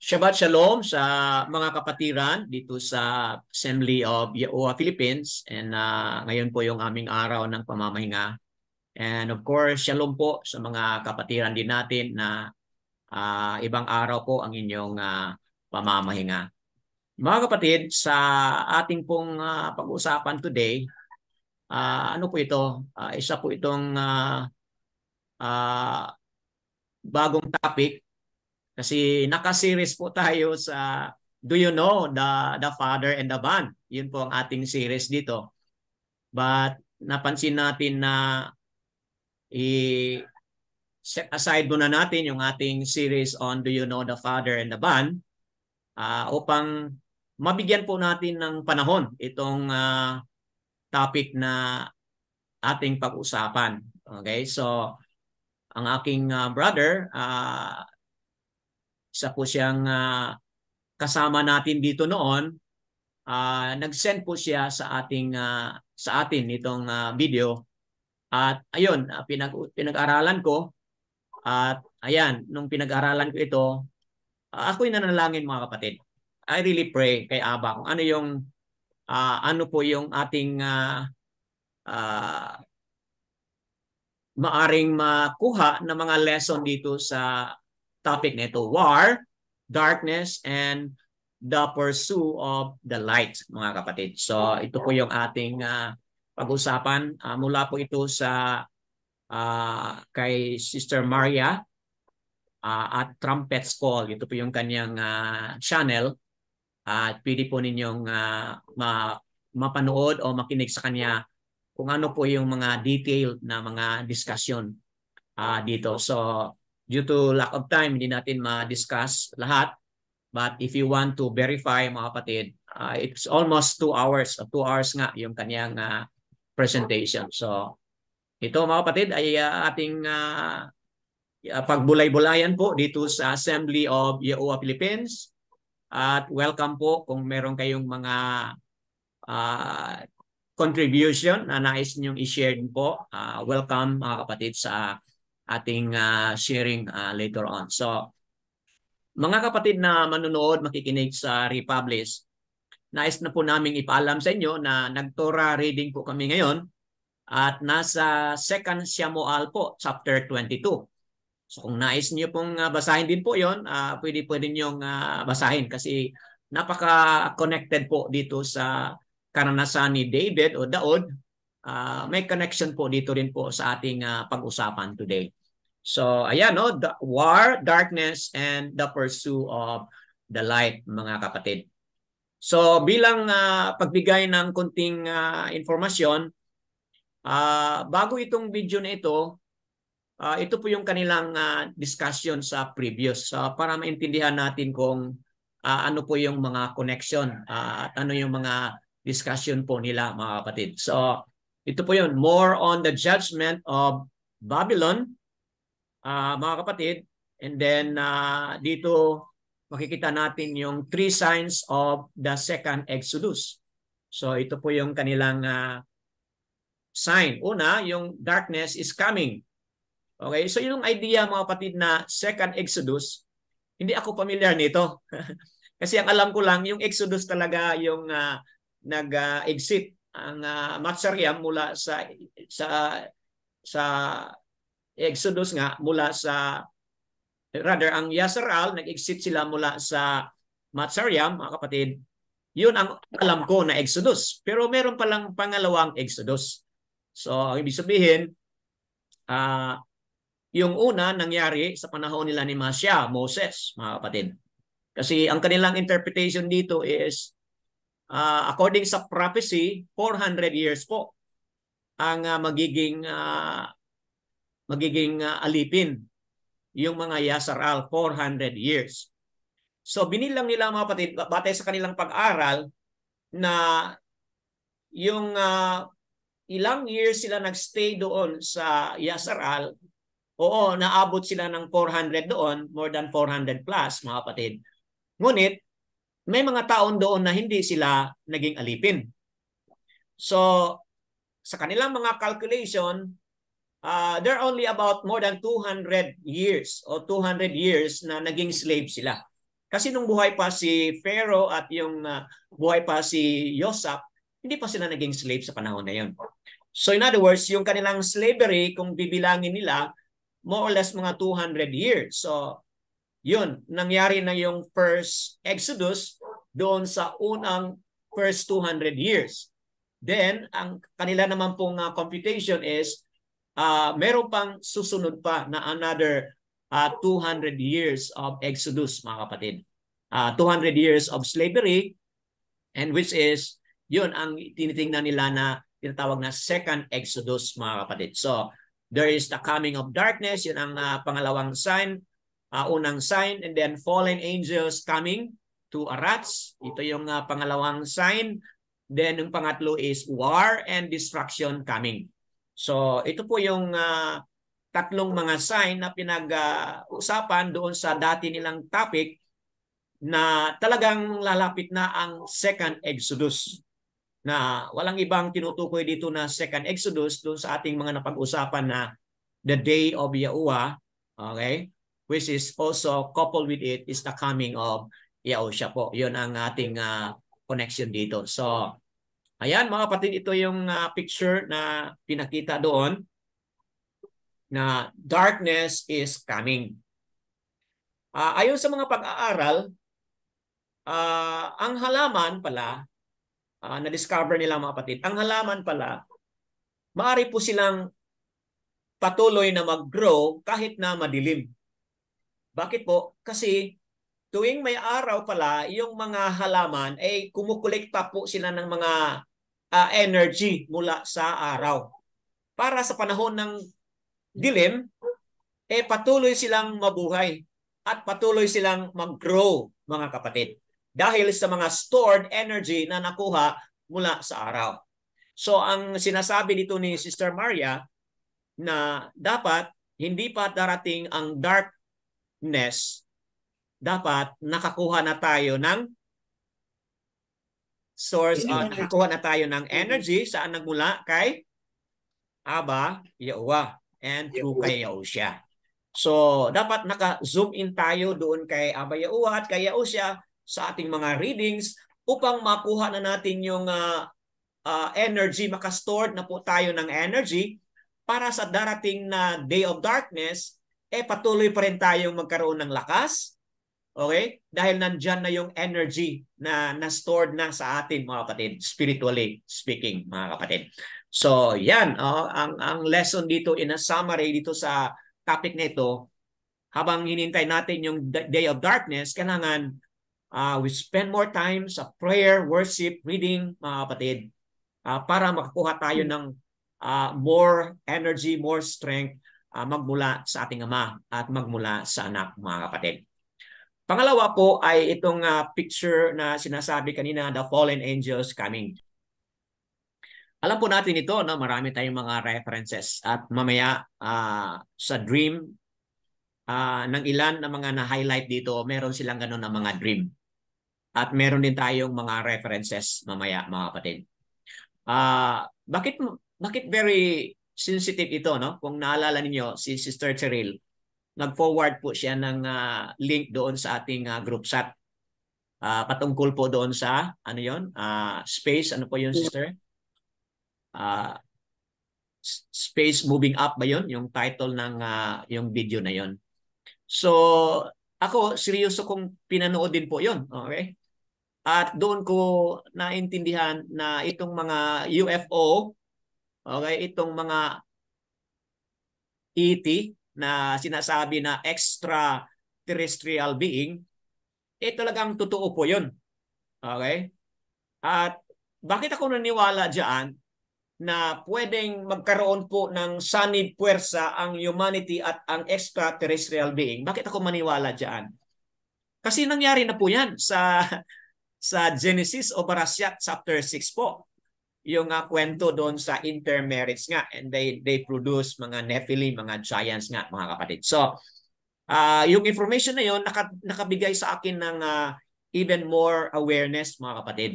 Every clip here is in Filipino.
Shabbat Shalom sa mga kapatiran dito sa Assembly of Yahuwah Philippines, and ngayon po yung aming araw ng pamamahinga. And of course, Shalom po sa mga kapatiran din natin na ibang araw po ang inyong pamamahinga. Mga kapatid, sa ating pong pag-uusapan today, ano po ito? Isa po itong bagong topic. Kasi naka-series po tayo sa Do You Know the Father and the Band? Yun po ang ating series dito. But napansin natin na i-set aside muna natin yung ating series on Do You Know the Father and the Band upang mabigyan po natin ng panahon itong topic na ating pag-usapan. Okay, so ang aking brother, isa po siyang kasama natin dito noon, nag-send po siya sa atin itong video, at ayun, pinag-aralan ko, at ayan, nung pinag-aralan ko ito, ako'y nanalangin mga kapatid. I really pray kay Abba kung ano po yung ating maaring makuha na mga lesson dito sa topic nito: war, darkness, and the pursuit of the light, mga kapatid. So ito po yung ating pag-usapan. Mula po ito sa kay Sister Maria at Trumpet's Call. Ito po yung kanyang channel. At pwede po ninyong mapanood o makinig sa kanya kung ano po yung mga detailed na mga discussion dito. So due to lack of time, hindi natin ma-discuss lahat. But if you want to verify, mga kapatid, it's almost 2 hours. 2 hours nga yung kanyang presentation. So ito mga kapatid ay ating pagbulay-bulayan po dito sa Assembly of Yahuwah Philippines. At welcome po kung meron kayong mga contribution na nais niyong i-share din po. Welcome mga kapatid sa ating sharing later on. So mga kapatid na manunood, makikinig sa Republish, nais na po namin ipaalam sa inyo na nag-Torah reading po kami ngayon at nasa 2 Samuel po, chapter 22. So kung nais niyo pong basahin din po yon, pwede niyong basahin kasi napaka-connected po dito sa karanasan ni David o Daud. May connection po dito rin po sa ating pag-usapan today. So ayan, no, the war, darkness, and the pursuit of the light, mga kapatid. So bilang pagbigay ng kunting informasyon, bago itong video na ito, ito po yung kanilang discussion sa previous, para maintindihan natin kung ano po yung mga connection at ano yung mga discussion po nila, mga kapatid. So ito po yun, more on the judgment of Babylon, mga kapatid. And then dito makikita natin yung 3 signs of the second Exodus. So ito po yung kanilang sign. Una, yung darkness is coming. Okay, so yung idea, mga kapatid, na second Exodus, hindi ako familiar nito. Kasi ang alam ko lang, yung Exodus talaga yung nag-exit ang Matsariam mula sa Exodus nga, mula sa, rather, ang Yasharal, nag-exit sila mula sa Matsariam, mga kapatid. Yun ang alam ko na Exodus. Pero meron palang pangalawang Exodus. So, ang ibig sabihin, yung una nangyari sa panahon nila ni Moses, mga kapatid. Kasi ang kanilang interpretation dito is, according sa prophecy, 400 years po ang magiging alipin yung mga Yasharal, 400 years. So binilang nila, mga kapatid, batay sa kanilang pag-aral, na yung ilang years sila nagstay doon sa Yasharal. Oo, naabot sila ng 400 doon, more than 400 plus, mga kapatid. Ngunit, may mga taon doon na hindi sila naging alipin. So, sa kanilang mga calculation, there are only about more than 200 years o 200 years na naging slave sila. Kasi nung buhay pa si Pharaoh at yung buhay pa si Joseph, hindi pa sila naging slave sa panahon na yun. So in other words, yung kanilang slavery, kung bibilangin nila, more or less mga 200 years. So yun, nangyari na yung first Exodus doon sa unang first 200 years. Then, ang kanila naman pong computation is meron pang susunod pa na another 200 years of Exodus, mga kapatid. 200 years of slavery, and which is, yun ang tinitingnan nila na tinatawag na second Exodus, mga kapatid. So, there is the coming of darkness, yun ang pangalawang sign, unang sign, and then fallen angels coming to Arats. Ito yung pangalawang sign. Then, yung pangatlo is war and destruction coming. So, ito po yung tatlong mga sign na pinag-usapan doon sa dati nilang topic na talagang lalapit na ang second Exodus. Na walang ibang tinutukoy dito na second Exodus doon sa ating mga napag-usapan na the day of Yahuwah, okay? Which is also coupled with it is the coming of Yahushua po. Yun ang ating connection dito. So, ayan mga kapatid, ito yung picture na pinakita doon na darkness is coming. Ayon sa mga pag-aaral, ang halaman pala, na-discover nila mga kapatid, ang halaman pala, maaari po silang patuloy na mag-grow kahit na madilim. Bakit po? Kasi tuwing may araw pala, yung mga halaman ay kumukolekta po sila ng mga energy mula sa araw. Para sa panahon ng dilim, patuloy silang mabuhay at patuloy silang mag-grow, mga kapatid. Dahil sa mga stored energy na nakuha mula sa araw. So ang sinasabi dito ni Sister Maria na dapat hindi pa darating ang darkness, dapat nakakuha na tayo ng source, nakakuha na tayo ng energy. Saan nagmula? Kay Abba Yahuwah and through kay Yahushua. So dapat naka-zoom in tayo doon kay Abba Yahuwah at kay Yahushua sa ating mga readings upang makuha na natin yung energy, maka-stored na po tayo ng energy para sa darating na day of darkness, patuloy pa rin tayong magkaroon ng lakas. Okay? Dahil nandyan na yung energy na na-stored na sa atin, mga kapatid, spiritually speaking, mga kapatid. So, yan. Ang lesson dito in a summary dito sa topic na ito, habang hinintay natin yung day of darkness, kailangan we spend more time sa prayer, worship, reading, mga kapatid, para makakuha tayo ng more energy, more strength magmula sa ating Ama at magmula sa Anak, mga kapatid. Pangalawa po ay itong picture na sinasabi kanina, the fallen angels coming. Alam po natin ito, no? Marami tayong mga references at mamaya sa dream ng ilan na mga na-highlight dito, meron silang ganun na mga dream. At meron din tayong mga references mamaya, mga kapatid. Bakit very sensitive ito, no? Kung naalala niyo si Sister Cheryl, nag-forward po siya ng link doon sa ating group chat. Patungkol po doon sa ano 'yon? Space, ano po 'yon, Sister? Space moving up ba 'yon? Yung title ng yung video na 'yon. So, ako seryoso kong pinanood din po 'yon, okay? At doon ko naintindihan na itong mga UFO, okay, itong mga ET na sinasabi na extraterrestrial being, talagang totoo po yun. Okay? At bakit ako naniwala dyan na pwedeng magkaroon po ng sanib puwersa ang humanity at ang extraterrestrial being? Bakit ako maniwala dyan? Kasi nangyari na po yan sa Genesis o Barashat chapter 6 po. Yung kwento doon sa intermarriage nga, and they produce mga Nephilim, mga giants nga, mga kapatid. So, yung information na yun nakabigay sa akin ng even more awareness, mga kapatid.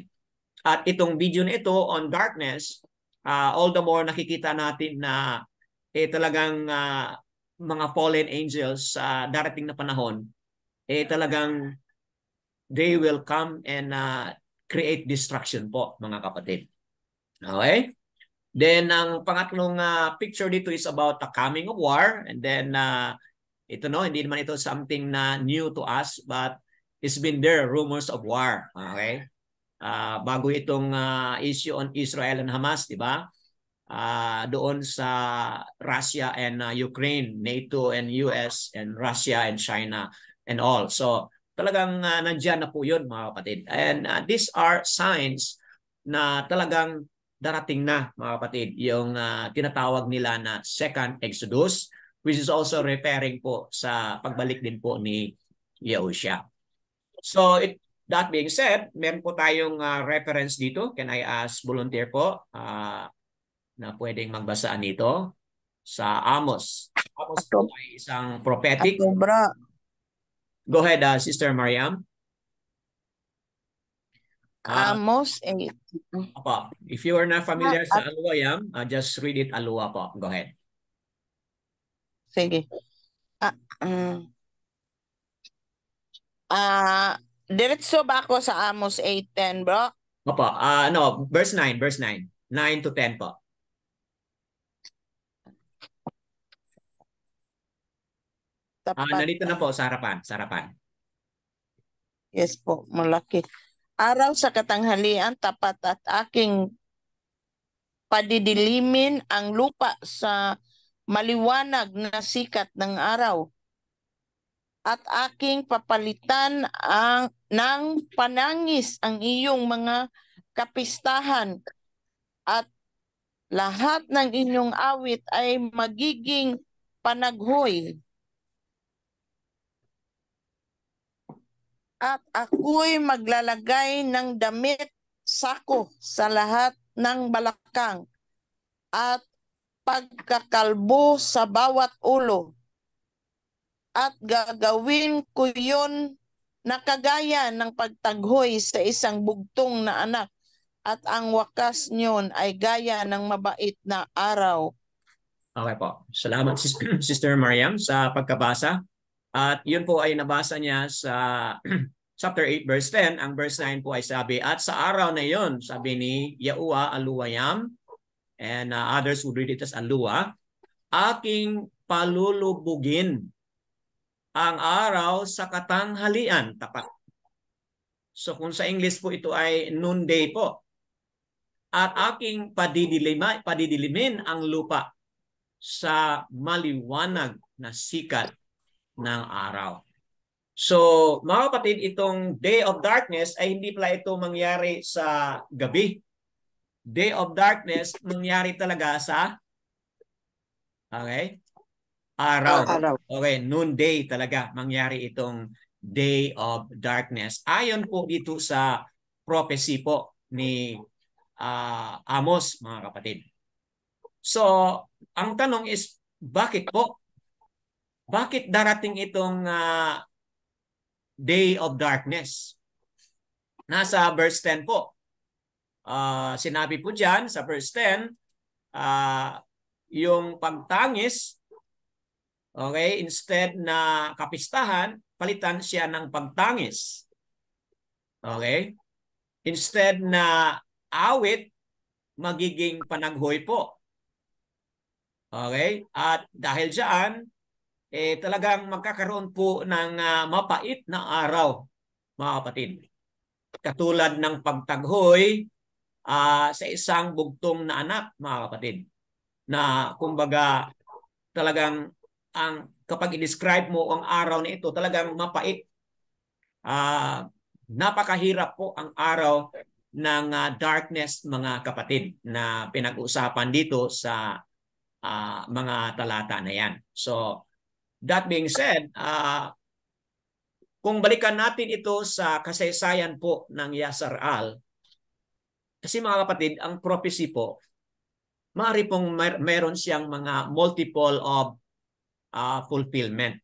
At itong video na ito on darkness, all the more nakikita natin na talagang mga fallen angels sa darating na panahon, talagang they will come and create destruction po, mga kapatid. Okay? Then, ang pangatlong picture dito is about the coming of war. And then, ito no, hindi naman ito something na new to us, but it's been there, rumors of war. Okay? Bago itong issue on Israel and Hamas, di ba? Doon sa Russia and Ukraine, NATO and US and Russia and China and all. So talagang nandiyan na po yun, mga kapatid. And these are signs na talagang darating na, mga kapatid, yung tinatawag nila na Second Exodus, which is also referring po sa pagbalik din po ni Yahushua. So that being said, meron po tayong reference dito. Can I ask volunteer po na pwedeng magbasa nito sa Amos? Amos po ay isang prophetic. Go ahead, Sister Mariam. Amos 8. If you are not familiar sa Aluwayam, just read it Alua po. Go ahead. Sige. Diretso ba ako sa Amos 8:10, bro? Opo. No, verse 9, verse 9. 9 to 10 po. Nandito na po sa harapan, sa harapan. Yes po, malaki. Araw sa katanghalian, tapat at aking padidilimin ang lupa sa maliwanag na sikat ng araw. At aking papalitan ng panangis ang iyong mga kapistahan. At lahat ng inyong awit ay magiging panaghoy. At ako'y maglalagay ng damit sako sa lahat ng balakang at pagkakalbo sa bawat ulo. At gagawin ko yun na kagaya ng pagtaghoy sa isang bugtong na anak. At ang wakas niyon ay gaya ng mabait na araw. Okay po. Salamat, Sister Mariam, sa pagkabasa. At yun po ay nabasa niya sa chapter 8 verse 10. Ang verse 9 po ay sabi, at sa araw na yun, sabi ni Yahuwah Aluwayam, and others would read it as Alua, aking palulubugin ang araw sa katanghalian, tapat. So kung sa English po ito ay noonday po. At aking padidilimin ang lupa sa maliwanag na sikat ng araw. So, mga kapatid, itong day of darkness ay hindi pala ito mangyari sa gabi. Day of darkness mangyari talaga sa araw. Okay, noonday talaga mangyari itong day of darkness. Ayon po dito sa prophecy po ni Amos, mga kapatid. So, ang tanong is, bakit po? Bakit darating itong day of darkness? Nasa verse 10 po. Sinabi po dyan sa verse 10, yung pagtangis, okay, instead na kapistahan, palitan siya ng pagtangis. Okay? Instead na awit, magiging panaghoy po. Okay? At dahil dyan, talagang magkakaroon po ng mapait na araw, mga kapatid. Katulad ng pagtaghoy sa isang bugtong na anak, mga kapatid. Na kumbaga talagang kapag i-describe mo ang araw na ito, talagang mapait. Napakahirap po ang araw ng darkness, mga kapatid, na pinag-usapan dito sa mga talata na yan. So, that being said, kung balikan natin ito sa kasaysayan po ng Yasar-Al, kasi mga kapatid, ang prophecy po, maaari pong meron siyang mga multiple of fulfillment.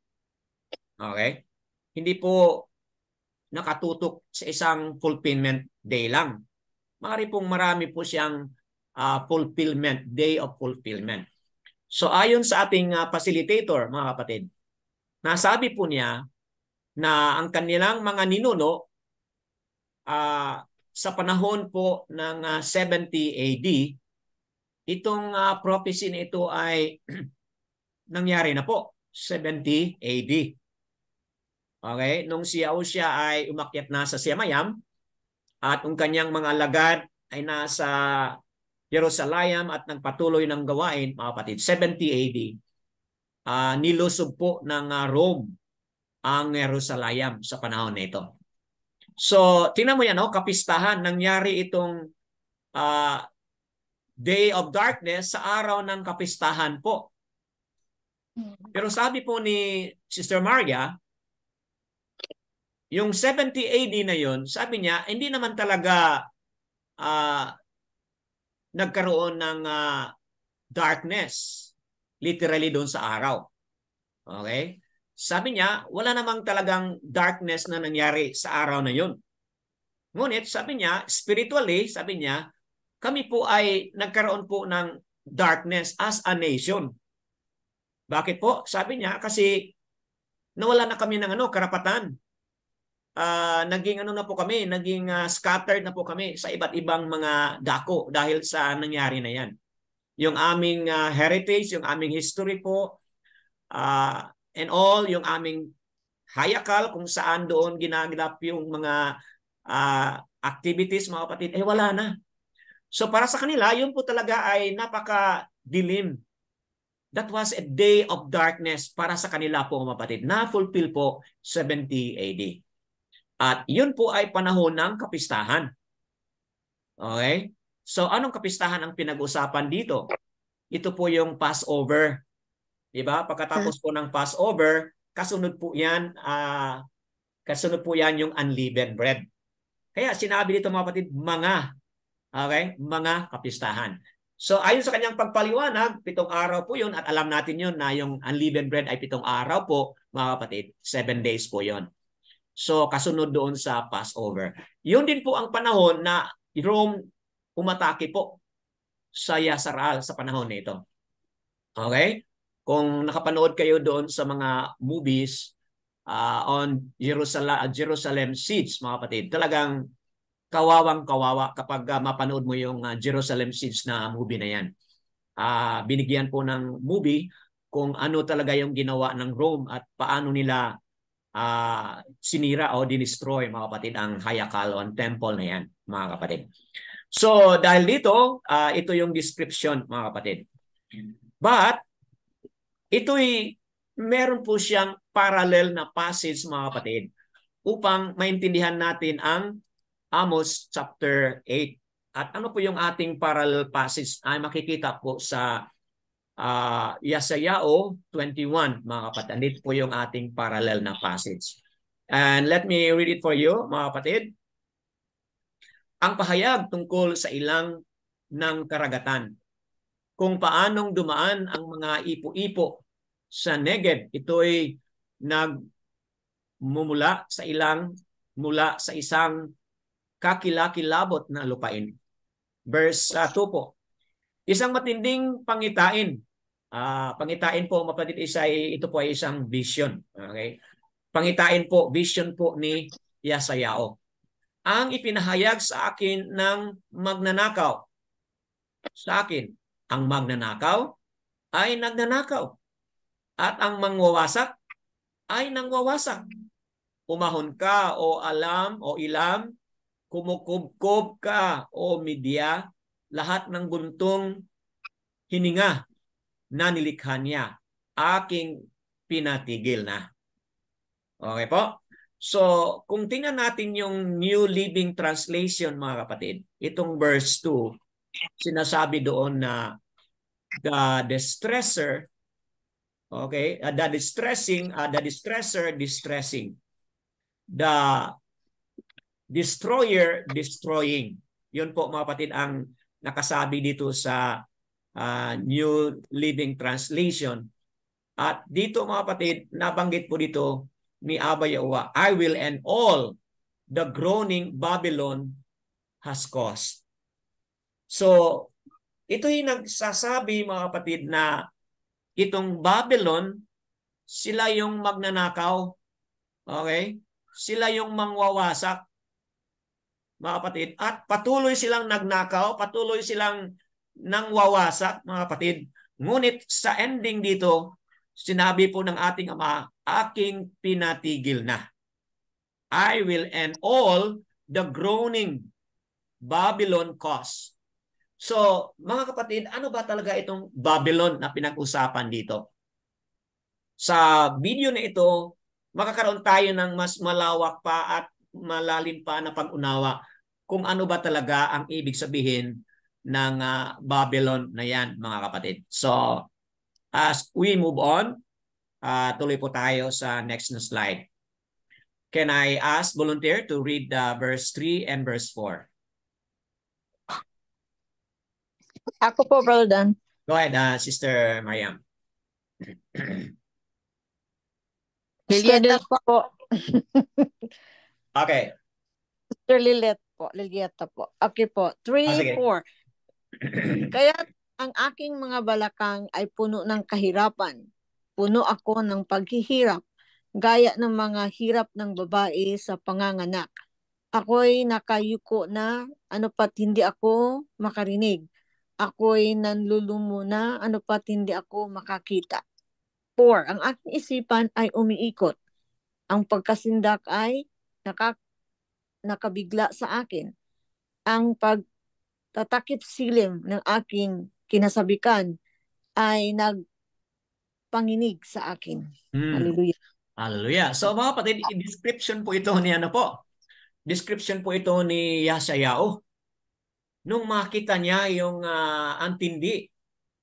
Okay? Hindi po nakatutok sa isang fulfillment day lang. Maaari pong marami po siyang fulfillment, day of fulfillment. So ayon sa ating facilitator, mga kapatid, nasabi po niya na ang kanilang mga ninuno sa panahon po ng 70 AD, itong prophecy na ito ay nangyari na po, 70 AD. Okay? Nung si Yahushua ay umakyat na sa Siamayam at ang kanyang mga alagad ay nasa Jerusalem at nagpatuloy ng gawain, mga kapatid, 70 AD, nilusob po ng Rome ang Jerusalem sa panahon na ito. So, tingnan mo yan, no? Kapistahan, nangyari itong Day of Darkness sa araw ng kapistahan po. Pero sabi po ni Sister Maria, yung 70 AD na yun, sabi niya, hindi naman talaga nagkaroon ng darkness literally doon sa araw. Okay? Sabi niya, wala namang talagang darkness na nangyari sa araw na yun. Ngunit sabi niya, spiritually, sabi niya, kami po ay nagkaroon po ng darkness as a nation. Bakit po? Sabi niya, kasi nawala na kami ng karapatan. Naging na po kami, naging scattered na po kami sa iba't ibang mga dako dahil sa nangyari na yan. Yung aming heritage, yung aming history po, and all, yung aming hayakal kung saan doon ginaganap yung mga activities, mga kapatid, wala na. So para sa kanila, yun po talaga ay napaka-dilim. That was a day of darkness para sa kanila po, mga kapatid, na fulfill po 70 AD. At yun po ay panahon ng kapistahan. Okay? So anong kapistahan ang pinag-usapan dito? Ito po yung Passover. Diba? Pagkatapos po ng Passover, kasunod po yan yung unleavened bread. Kaya sinabi dito, mga kapatid, mga kapistahan. So ayon sa kanyang pagpaliwanag, 7 araw po yun, at alam natin yun na yung unleavened bread ay 7 araw po, mga kapatid, 7 days po yun. So kasunod doon sa Passover. Yun din po ang panahon na Rome umatake po sa Yasaral sa panahon nito. Okay? Kung nakapanood kayo doon sa mga movies on Jerusalem Siege, mga kapatid, talagang kawawang-kawawa kapag mapanood mo yung Jerusalem Siege na movie na yan. Binigyan po ng movie kung ano talaga yung ginawa ng Rome at paano nila sinira o dinestroy, mga kapatid, ang Hayakal temple na yan, mga kapatid. So dahil dito, ito yung description, mga kapatid. But ito'y meron po siyang parallel na passage, mga kapatid, upang maintindihan natin ang Amos chapter 8. At ano po yung ating parallel passage ay makikita po sa Yesayao 21, mga kapatid. Dito po yung ating parallel na passage. And let me read it for you, mga kapatid. Ang pahayag tungkol sa ilang ng karagatan, kung paanong dumaan ang mga ipo-ipo sa Negev, ito'y nagmumula sa mula sa isang kakilakilabot na lupain. Verse 2 po. Isang matinding pangitain. Pangitain po, mapatid, ito po ay isang vision. Okay? Pangitain po, vision po ni Yesayao. Ang ipinahayag sa akin ng magnanakaw. Sa akin, ang magnanakaw ay nagnanakaw. At ang mangwawasak ay nangwawasak. Umahon ka o ilam, kumukubkob ka o midya, lahat ng buntong hininga na nilikha niya, aking pinatigil na. Okay po? So, kung tingnan natin yung New Living Translation, mga kapatid, itong verse 2, sinasabi doon na the distressor, okay, the distressor distressing, the destroyer destroying. Yun po, mga kapatid, ang nakasabi dito sa New Living Translation. At dito, mga kapatid, nabanggit po dito ni Abba Yahuwah, I will end all the groaning Babylon has caused. So, ito'y nagsasabi, mga kapatid, na itong Babylon, sila yung magnanakaw. Okay? Sila yung mangwawasak. mga kapatid, at patuloy silang nagnakaw, patuloy silang nangwawasak, mga kapatid. Ngunit sa ending dito, sinabi po ng ating Ama, aking pinatigil na. I will end all the groaning Babylon cause. So, mga kapatid, ano ba talaga itong Babylon na pinag-usapan dito? Sa video na ito, makakaroon tayo ng mas malawak pa at malalim pa na pag-unawa kung ano ba talaga ang ibig sabihin ng Babylon na yan, mga kapatid. So, as we move on, tuloy po tayo sa next na slide. Can I ask volunteer to read verse 3 and verse 4? Ako po, Brother Dan. Go ahead, Sister Mariam. Lieta po. Okay. Sister Lilet po. Lilieta po. Okay po. 3, 4. Kaya ang aking mga balakang ay puno ng kahirapan. Puno ako ng paghihirap, gaya ng mga hirap ng babae sa panganganak. Ako'y nakayuko na, ano pat hindi ako makarinig. Ako'y nanlulumo na, ano pat hindi ako makakita. 4. Ang aking isipan ay umiikot. Ang pagkasindak ay nakabigla sa akin. Ang pagtatakip silim ng aking kinasabikan ay nagpanginig sa akin. Hallelujah. Hallelujah. So mga kapatid, description po ito ni ano po? Description po ito ni Yeshayahu. Nung makita niya yung ang tindi,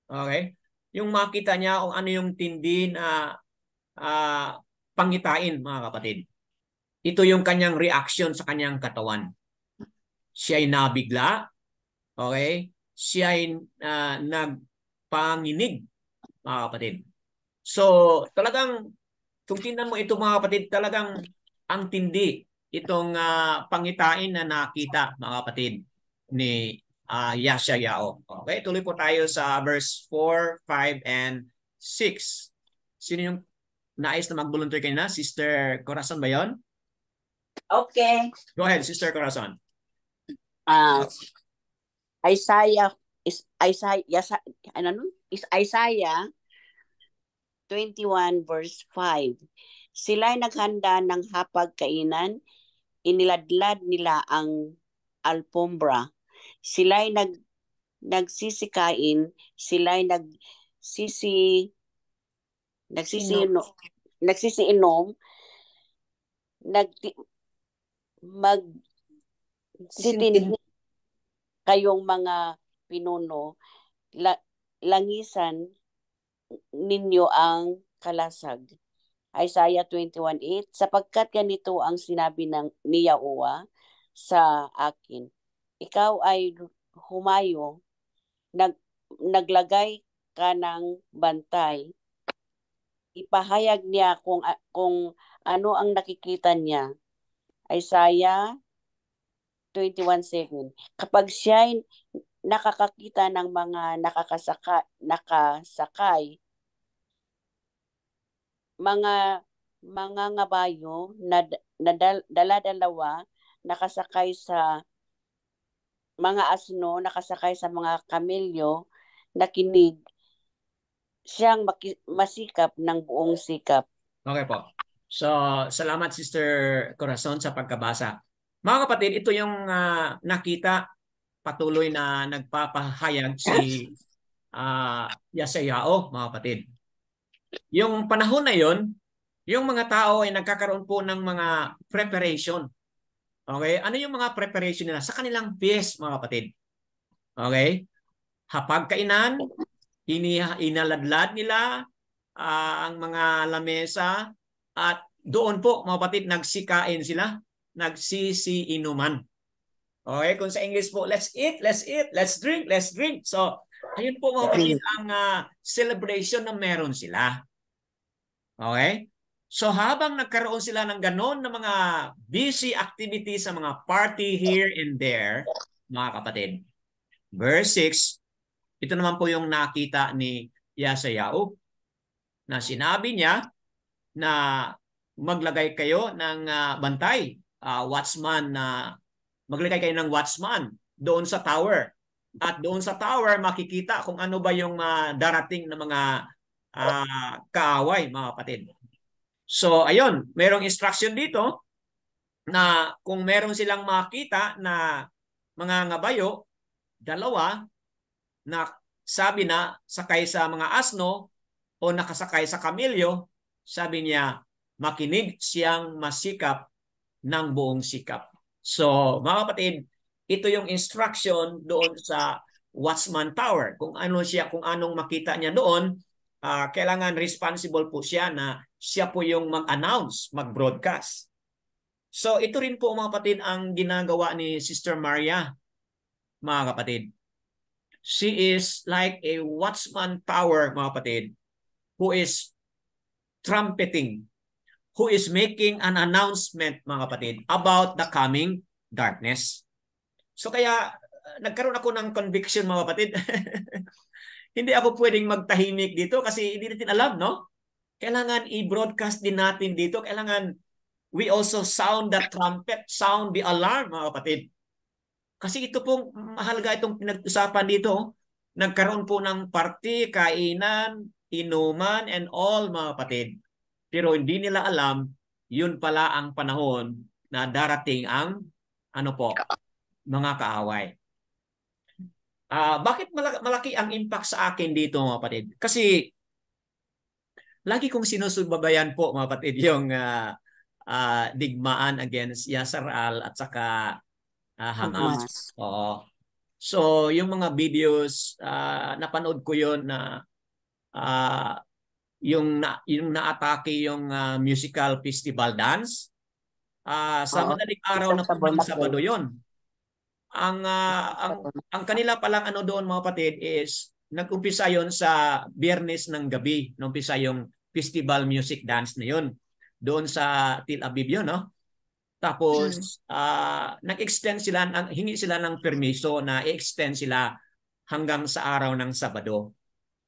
okay? Yung makita niya kung ano yung tindi na pangitain, mga kapatid. Ito yung kanyang reaction sa kanyang katawan. Siya'y nabigla, okay? Siya'y nagpanginig, mga kapatid. So, talagang, kung tingnan mo ito, mga kapatid, talagang ang tindi itong pangitain na nakita, mga kapatid, ni Yeshayahu. Okay, tuloy po tayo sa verse 4, 5, and 6. Sino yung nais na mag-volunteer kanina? Sister Corazon ba yun? Okay. Go ahead, Sister Corazon. Isaiah 21 verse 5. Sila'y naghanda ng hapag-kainan, iniladlad nila ang alpombra. Sila'y nagsisikain, sila'y nagsisiinom, magsitindig kayong mga pinuno, langisan ninyo ang kalasag. Isaiah 21:8, sapagkat ganito ang sinabi ni Yahuwah sa akin, ikaw ay humayo, naglagay ka ng bantay, ipahayag niya kung ano ang nakikita niya. Isaiah 21:7, kapag siya'y nakakakita ng mga nakasakay, mga ngabayo na dala-dalawa, nakasakay sa mga asno, nakasakay sa mga kamelyo, nakinig, siyang masikap ng buong sikap. Okay po. So, salamat Sister Corazon sa pagkabasa. Mga kapatid, ito yung nakita patuloy na nagpapahayag si Yeshayahu, mga kapatid. Yung panahon na yon, yung mga tao ay nagkakaroon po ng mga preparation. Okay? Ano yung mga preparation nila? Sa kanilang feast, mga kapatid. Okay? Hapagkainan, inaladlad nila ang mga lamesa at doon po, mga kapatid, nagsikain sila, nagsisiinuman. Okay? Kung sa English po, let's eat, let's drink, let's drink. So, ayun po mga kapatid ang celebration na meron sila. Okay? So habang nagkaroon sila ng ganon na mga busy activities sa mga party here and there, mga kapatid, verse 6, ito naman po yung nakita ni Yeshayahu na sinabi niya na maglagay kayo ng bantay, watchman na maglagay kayo ng watchman doon sa tower. At doon sa tower, makikita kung ano ba yung darating na mga kaaway, mga kapatid. So, ayun, merong instruction dito na kung meron silang makita na mga ngabayo, dalawa, na sabi na sakay sa mga asno o nakasakay sa kamilyo, sabi niya, makinig siyang masikap ng buong sikap. So, mga kapatid, ito yung instruction doon sa Watchman Tower. Kung ano siya, kung anong makita niya doon, kailangan responsible po siya na siya po yung mag-announce, mag-broadcast. So, ito rin po mga kapatid ang ginagawa ni Sister Maria, mga kapatid. She is like a Watchman Tower, mga kapatid, who is trumpeting, who is making an announcement, mga kapatid, about the coming darkness. So kaya nagkaroon ako ng conviction, mga kapatid. Hindi ako pwedeng magtahimik dito kasi hindi natin alam, no? Kailangan i-broadcast din natin dito. Kailangan we also sound the trumpet, sound the alarm, mga kapatid. Kasi ito pong mahalaga itong pinag-usapan dito. Nagkaroon po ng party, kainan, inuman, and all, mga kapatid. Pero hindi nila alam, yun pala ang panahon na darating ang mga kaaway. Bakit malaki ang impact sa akin dito, mga kapatid? Kasi lagi kong sinusubabayan po, mga kapatid, yung digmaan against Yasser Al at saka Hamas. Oo. So, yung mga videos, napanood ko yun na yung naatake yung musical festival dance. Sa madaling araw na po ng Sabado yun. Ang kanila palang doon, mga kapatid, is nag-umpisa yon sa Biyernes ng gabi. Nag-umpisa yung festival music dance na yun. Doon sa Tel Aviv yun, no? Tapos, nag-extend sila, hingi sila ng permiso na i-extend sila hanggang sa araw ng Sabado.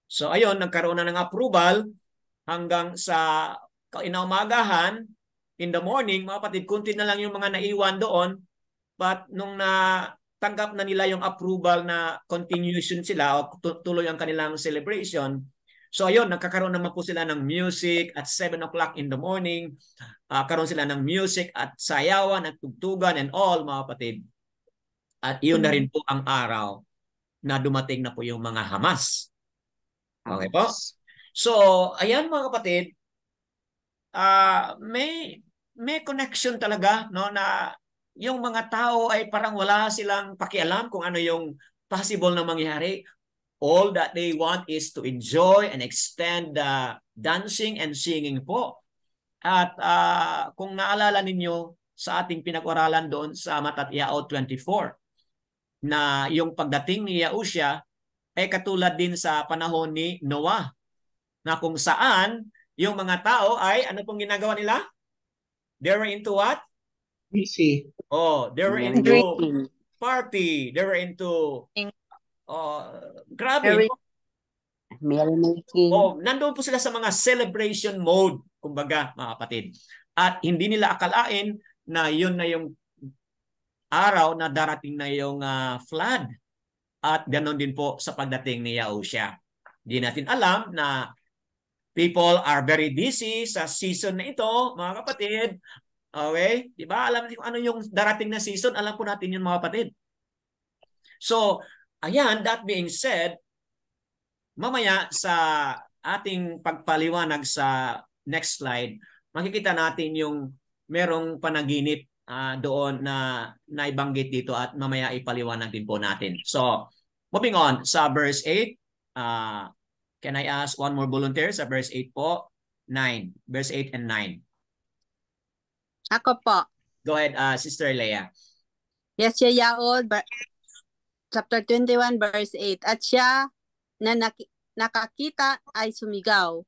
So, ayun, nagkaroon na ng approval hanggang sa inaumagahan, in the morning, mga kapatid, kunti na lang yung mga naiwan doon. But nung natanggap na nila yung approval na continuation sila o tuloy ang kanilang celebration, so ayun, nagkakaroon naman po sila ng music at 7 o'clock in the morning. Karoon sila ng music at sayawan at tugtugan and all, mga kapatid. At yun na rin po ang araw na dumating na po yung mga Hamas. Okay po? So, ayan, mga kapatid, may connection talaga, no, na yung mga tao ay parang wala silang pakialam kung ano yung possible na mangyari. All that they want is to enjoy and extend the dancing and singing po. At kung naalala ninyo sa ating pinag-aralan doon sa Matatiao 24, na yung pagdating ni Yahushua ay katulad din sa panahon ni Noah, na kung saan yung mga tao ay, ano pong ginagawa nila? They were into what? Busy. Oh, they were into party. They were into grabe. Oh, nandoon po sila sa mga celebration mode, kumbaga, mga kapatid. At hindi nila akalain na yun na yung araw na darating na yung flood. At ganoon din po sa pagdating ni Yahushua. Hindi natin alam na people are very busy sa season na ito, mga kapatid. Okay? Diba? Alam niyo ano yung darating na season? Alam po natin yun, mga kapatid. So, ayan, that being said, mamaya sa ating pagpaliwanag sa next slide, makikita natin yung merong panaginip doon na naibanggit dito at mamaya ipaliwanag din po natin. So, moving on sa verse 8, can I ask one more volunteer sa verse 8 po? 9. Verse 8 and 9. Ako po. Go ahead, Sister Leah. Yes, Yayaod, chapter 21, verse 8. At siya na nakakita ay sumigaw.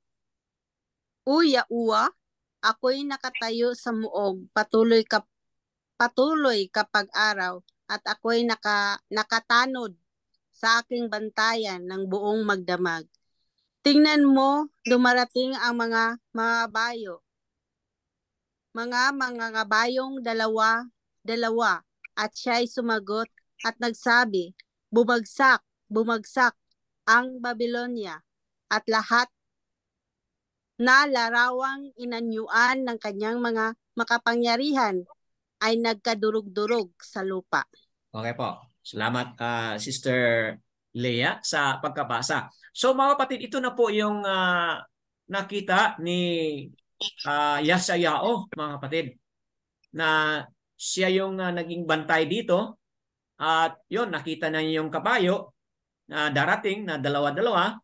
Uya, ako'y nakatayo sa muog, patuloy kapag araw, at ako'y nakatanod sa aking bantayan ng buong magdamag. Tingnan mo, dumarating ang mga ngabayong dalawa, At siya ay sumagot at nagsabi, bumagsak, bumagsak ang Babylonia at lahat na larawang inanyuan ng kanyang mga makapangyarihan ay nagkadurog-durog sa lupa. Okay po. Salamat, Sister Leah, sa pagkabasa. So mga kapatid, ito na po yung nakita ni Yesayao, mga kapatid, na siya yung naging bantay dito. At yun, nakita na niya yung kabayo na darating na dalawa-dalawa.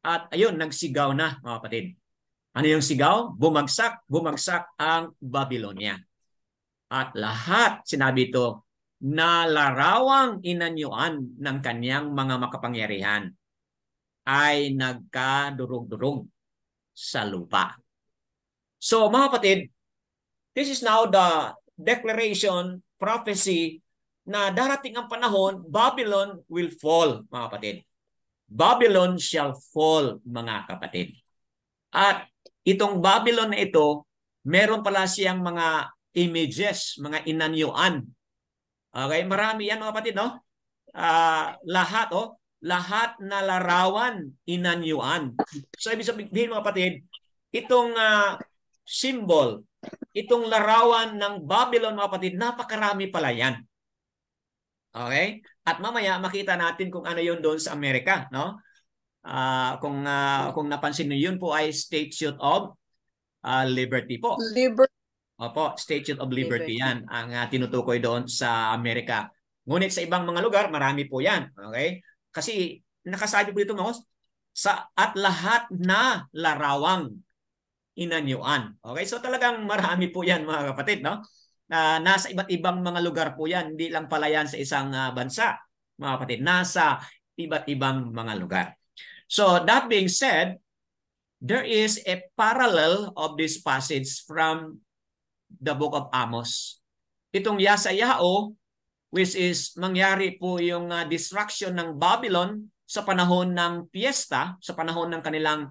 At ayun, nagsigaw na, mga kapatid. Ano yung sigaw? Bumagsak, bumagsak ang Babylonia. At lahat, sinabi ito, na larawang inanyuan ng kanyang mga makapangyarihan ay nagkadurog-durog sa lupa. So mga kapatid, this is now the declaration, prophecy, na darating ang panahon, Babylon will fall, mga kapatid. Babylon shall fall, mga kapatid. At itong Babylon na ito, meron pala siyang mga images, mga inanyuan. Okay, marami yan, mga kapatid, no? Lahat na larawan inanyuan. So ibig sabihin, mga kapatid, itong symbol, itong larawan ng Babylon, mga kapatid, napakarami pala yan. Okay? At mamaya makita natin kung ano yun doon sa Amerika, no? Kung napansin niyo, yun po ay Statue of Liberty po. Opo, Statue of Liberty yan ang tinutukoy doon sa Amerika. Ngunit sa ibang mga lugar, marami po yan. Okay? Kasi nakasabi po dito, at lahat na larawang inanyuan. Okay? So talagang marami po yan, mga kapatid, no? Nasa iba't ibang mga lugar po yan. Hindi lang pala yan sa isang bansa, mga kapatid. Nasa iba't ibang mga lugar. So that being said, there is a parallel of this passage from the book of Amos. Itong Yesayao, which is mangyari po yung destruction ng Babylon sa panahon ng piyesta, sa panahon ng kanilang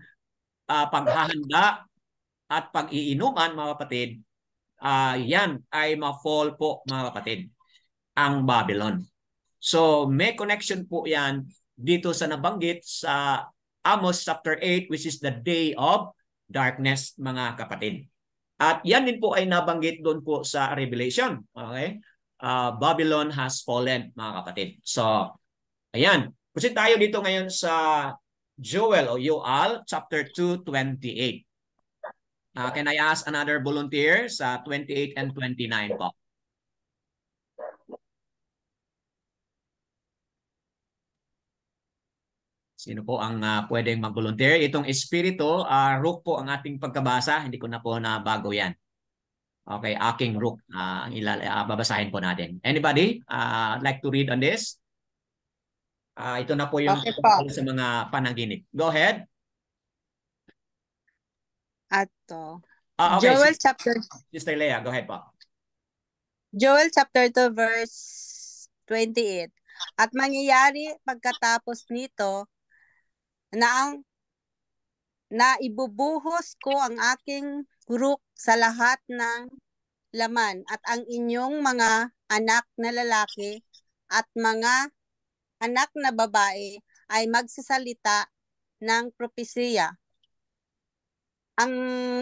paghahanda at pag-iinuman, mga kapatid, yan ay ma-fall po, mga kapatid, ang Babylon. So may connection po yan dito sa nabanggit sa Amos chapter 8, which is the day of darkness, mga kapatid. At yan din po ay nabanggit doon po sa Revelation. Okay? Babylon has fallen, mga kapatid. So, ayan. Proceed tayo dito ngayon sa Joel o Yoel chapter 2:28. Can I ask another volunteer sa 28 and 29 po? Sino po ang pwedeng mag-volunteer? Itong espiritu, Rook po ang ating pagkabasa. Hindi ko na po nabago yan. Okay, aking Rook. Babasahin po natin. Anybody like to read on this? Ito na po yung sa mga panaginip. Go ahead. Okay. Joel chapter... Sister Leah, go ahead po. Joel chapter 2 verse 28. At mangyayari pagkatapos nito na ibubuhos ko ang aking Rook sa lahat ng laman at ang inyong mga anak na lalaki at mga anak na babae ay magsasalita ng propesiya. Ang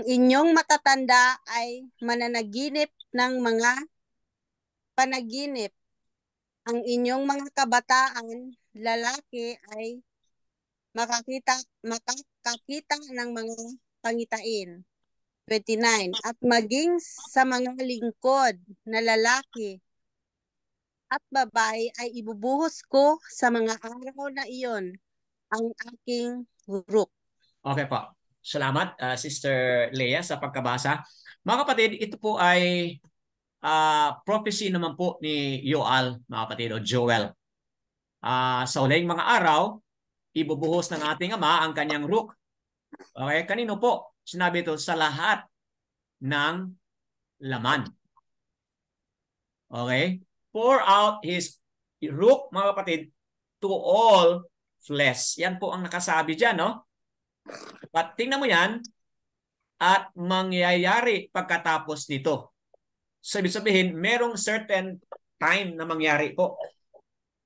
inyong matatanda ay mananaginip ng mga panaginip. Ang inyong mga kabataan lalaki ay makakita ng mga pangitain. 29. At maging sa mga lingkod na lalaki at babae ay ibubuhos ko sa mga araw na iyon ang aking Rook. Okay po. Salamat, Sister Leah, sa pagkabasa. Mga kapatid, ito po ay prophecy naman po ni Yoel, mga kapatid, o Joel. Sa huling mga araw, ibubuhos ng ating Ama ang kanyang Rook. Okay, kanino po? Sinabi ito, sa lahat ng laman. Okay? Pour out His Rook, mga kapatid, to all flesh. Yan po ang nakasabi dyan, no? But tingnan mo yan, at mangyayari pagkatapos nito. So, ibig sabihin, merong certain time na mangyari po.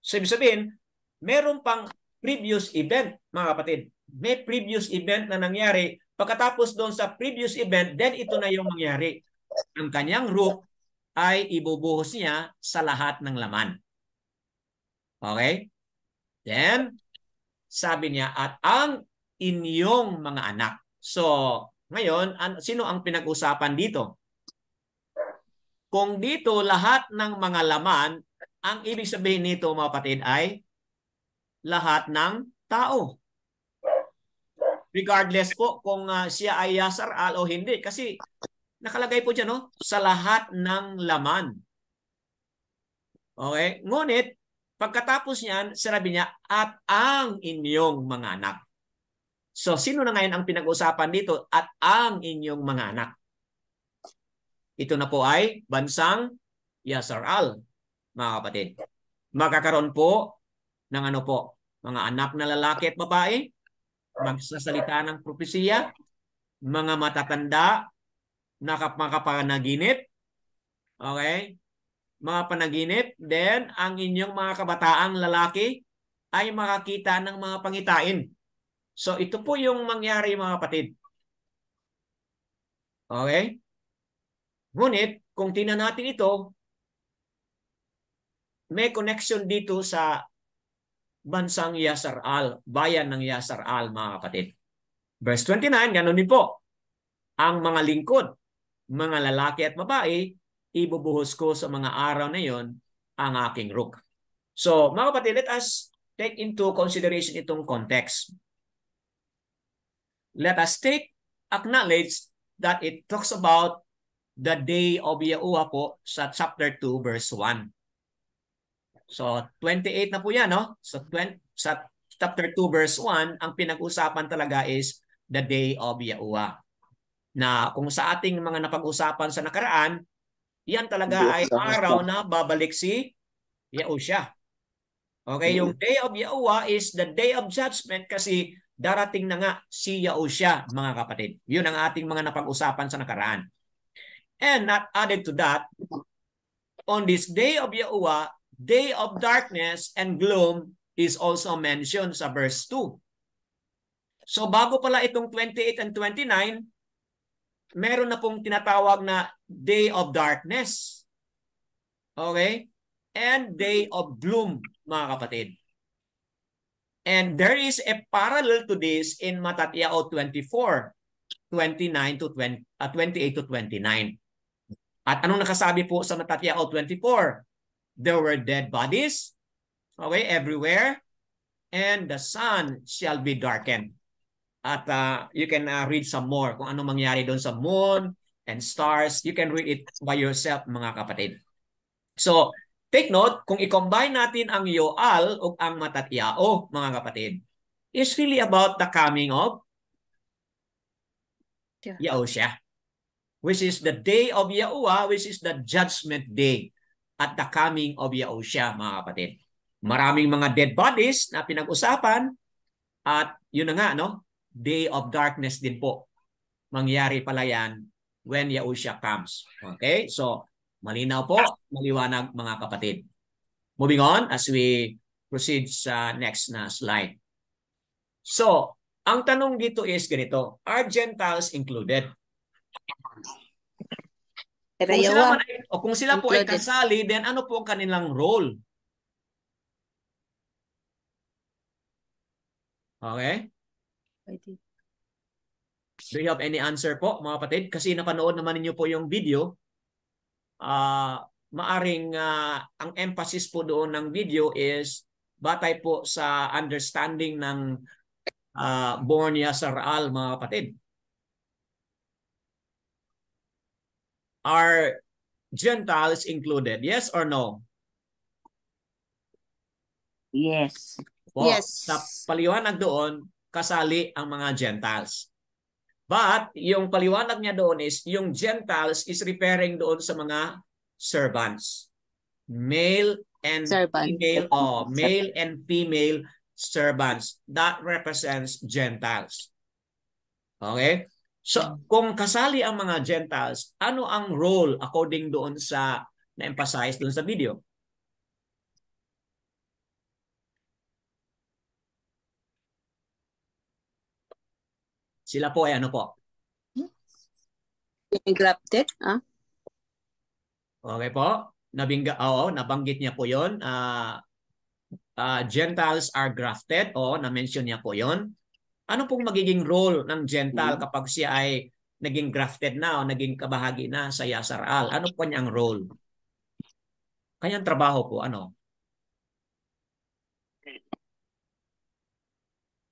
So, ibig sabihin, meron pang previous event, mga kapatid. May previous event na nangyari. Pagkatapos doon sa previous event, then ito na yung mangyari. Ang kanyang rook ay ibubuhos niya sa lahat ng laman. Okay? Then, sabi niya, at ang inyong mga anak. So, ngayon, sino ang pinag-usapan dito? Kung dito lahat ng mga laman, ang ibig sabihin nito, mga kapatid, ay lahat ng tao. Regardless po kung siya ay Yasar-al o hindi. Kasi nakalagay po dyan, no? Sa lahat ng laman. Okay? Ngunit, pagkatapos niyan, sinabi niya, at ang inyong mga anak. So, sino na ngayon ang pinag-usapan dito? At ang inyong mga anak. Ito na po ay bansang Yasar-al, mga kapatid. Magkakaroon po ng ano po, mga anak na lalaki at babae, magsasalita ng propesiya, mga matatanda, makapanaginip, okay? Mga panaginip, then ang inyong mga kabataang lalaki ay makakita ng mga pangitain. So ito po yung mangyari, mga kapatid. Okay? Ngunit, kung tingnan natin ito, may connection dito sa bansang Yasar-al, bayan ng Yasar-al, mga kapatid. Verse 29, ganun din po. Ang mga lingkod, mga lalaki at babae, ibubuhos ko sa mga araw na yon ang aking rook. So, mga kapatid, let us take into consideration itong context. Let us acknowledge that it talks about the day of Yahuwah po sa chapter 2, verse 1. So, 28 na po yan, no? So, sa chapter 2, verse 1, ang pinag-usapan talaga is the day of Yahuwah. Na kung sa ating mga napag-usapan sa nakaraan, yan talaga ay araw na babalik si Yahushua. Okay, yung day of Yahuwah is the day of judgment kasi darating na nga si Yahushua, mga kapatid. Yun ang ating mga napag-usapan sa nakaraan. And not added to that, on this day of Yahuwah, day of darkness and gloom is also mentioned sa verse 2. So bago pala itong 28 and 29, meron na pong tinatawag na day of darkness. Okay? And day of gloom, mga kapatid. And there is a parallel to this in Matatiao 24, 28 to 29. At anong nakasabi po sa Matatiao 24? There were dead bodies, okay, everywhere, and the sun shall be darkened. At you can read some more kung ano mangyari doon sa moon and stars. You can read it by yourself, mga kapatid. So, take note, kung i-combine natin ang Yoal o ang Matatiao, mga kapatid, is really about the coming of Yahushua, which is the day of Yahuwah, which is the judgment day at the coming of Yahushua, mga kapatid. Maraming mga dead bodies na pinag-usapan at yun na nga, no? Day of darkness din po. Mangyari pala yan when Yahushua comes. Okay? So, malinaw po, maliwanag, mga kapatid. Moving on as we proceed sa next na slide. So, ang tanong dito is ganito, are Gentiles included? Kung sila po ay kasali, then ano po ang kanilang role? Okay? Do you have any answer po, mga kapatid? Kasi napanood naman ninyo po yung video. Maaring ang emphasis po doon ng video is batay po sa understanding ng born Yasar-al, mga kapatid. Are Gentiles included? Yes or no? Yes. Po, Yes. sa paliwanag doon, kasali ang mga Gentiles. But yung paliwanag niya doon is, yung Gentiles is referring doon sa mga servants. Male and female, male and female servants. That represents Gentiles. Okay? So, kung kasali ang mga Gentiles, ano ang role according doon sa na-emphasize doon sa video? Sila po ay ano po? Engrafted? Okay po? Nabanggit niya po yun. Gentiles are grafted. Na-mention niya po yun. Ano pong magiging role ng Gentile kapag siya ay naging grafted na o naging kabahagi na sa Yasar-al? Ano po niyang role? Kanyang trabaho po, ano?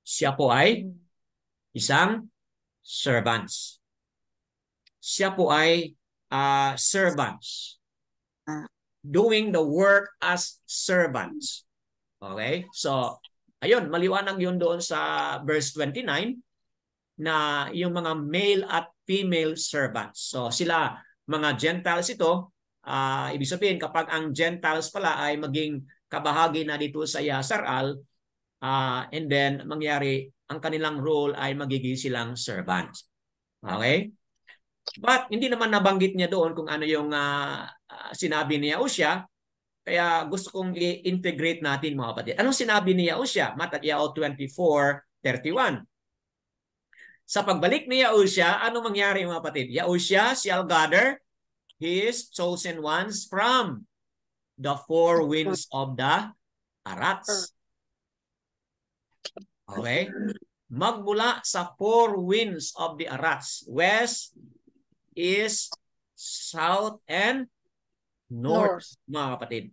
Siya po ay isang servants. Siya po ay servants. Doing the work as servants. Okay? So, ayun, maliwanag yun doon sa verse 29 na yung mga male at female servants. So, sila, mga Gentiles ito, ibig sabihin kapag ang Gentiles pala ay maging kabahagi na dito sa Yasar-al, and then mangyari, ang kanilang role ay magiging silang servants. Okay? But hindi naman nabanggit niya doon kung ano yung sinabi ni Yahusya. Kaya gusto kong i-integrate natin mga kapatid. Anong sinabi ni Yahusya? Matthew 24:31. Sa pagbalik ni Yahusya, ano mangyari mga kapatid? Yahusya shall gather his chosen ones from the four winds of the Arats. Okay? Magmula sa four winds of the Arats. West, east, south, and north, mga kapatid.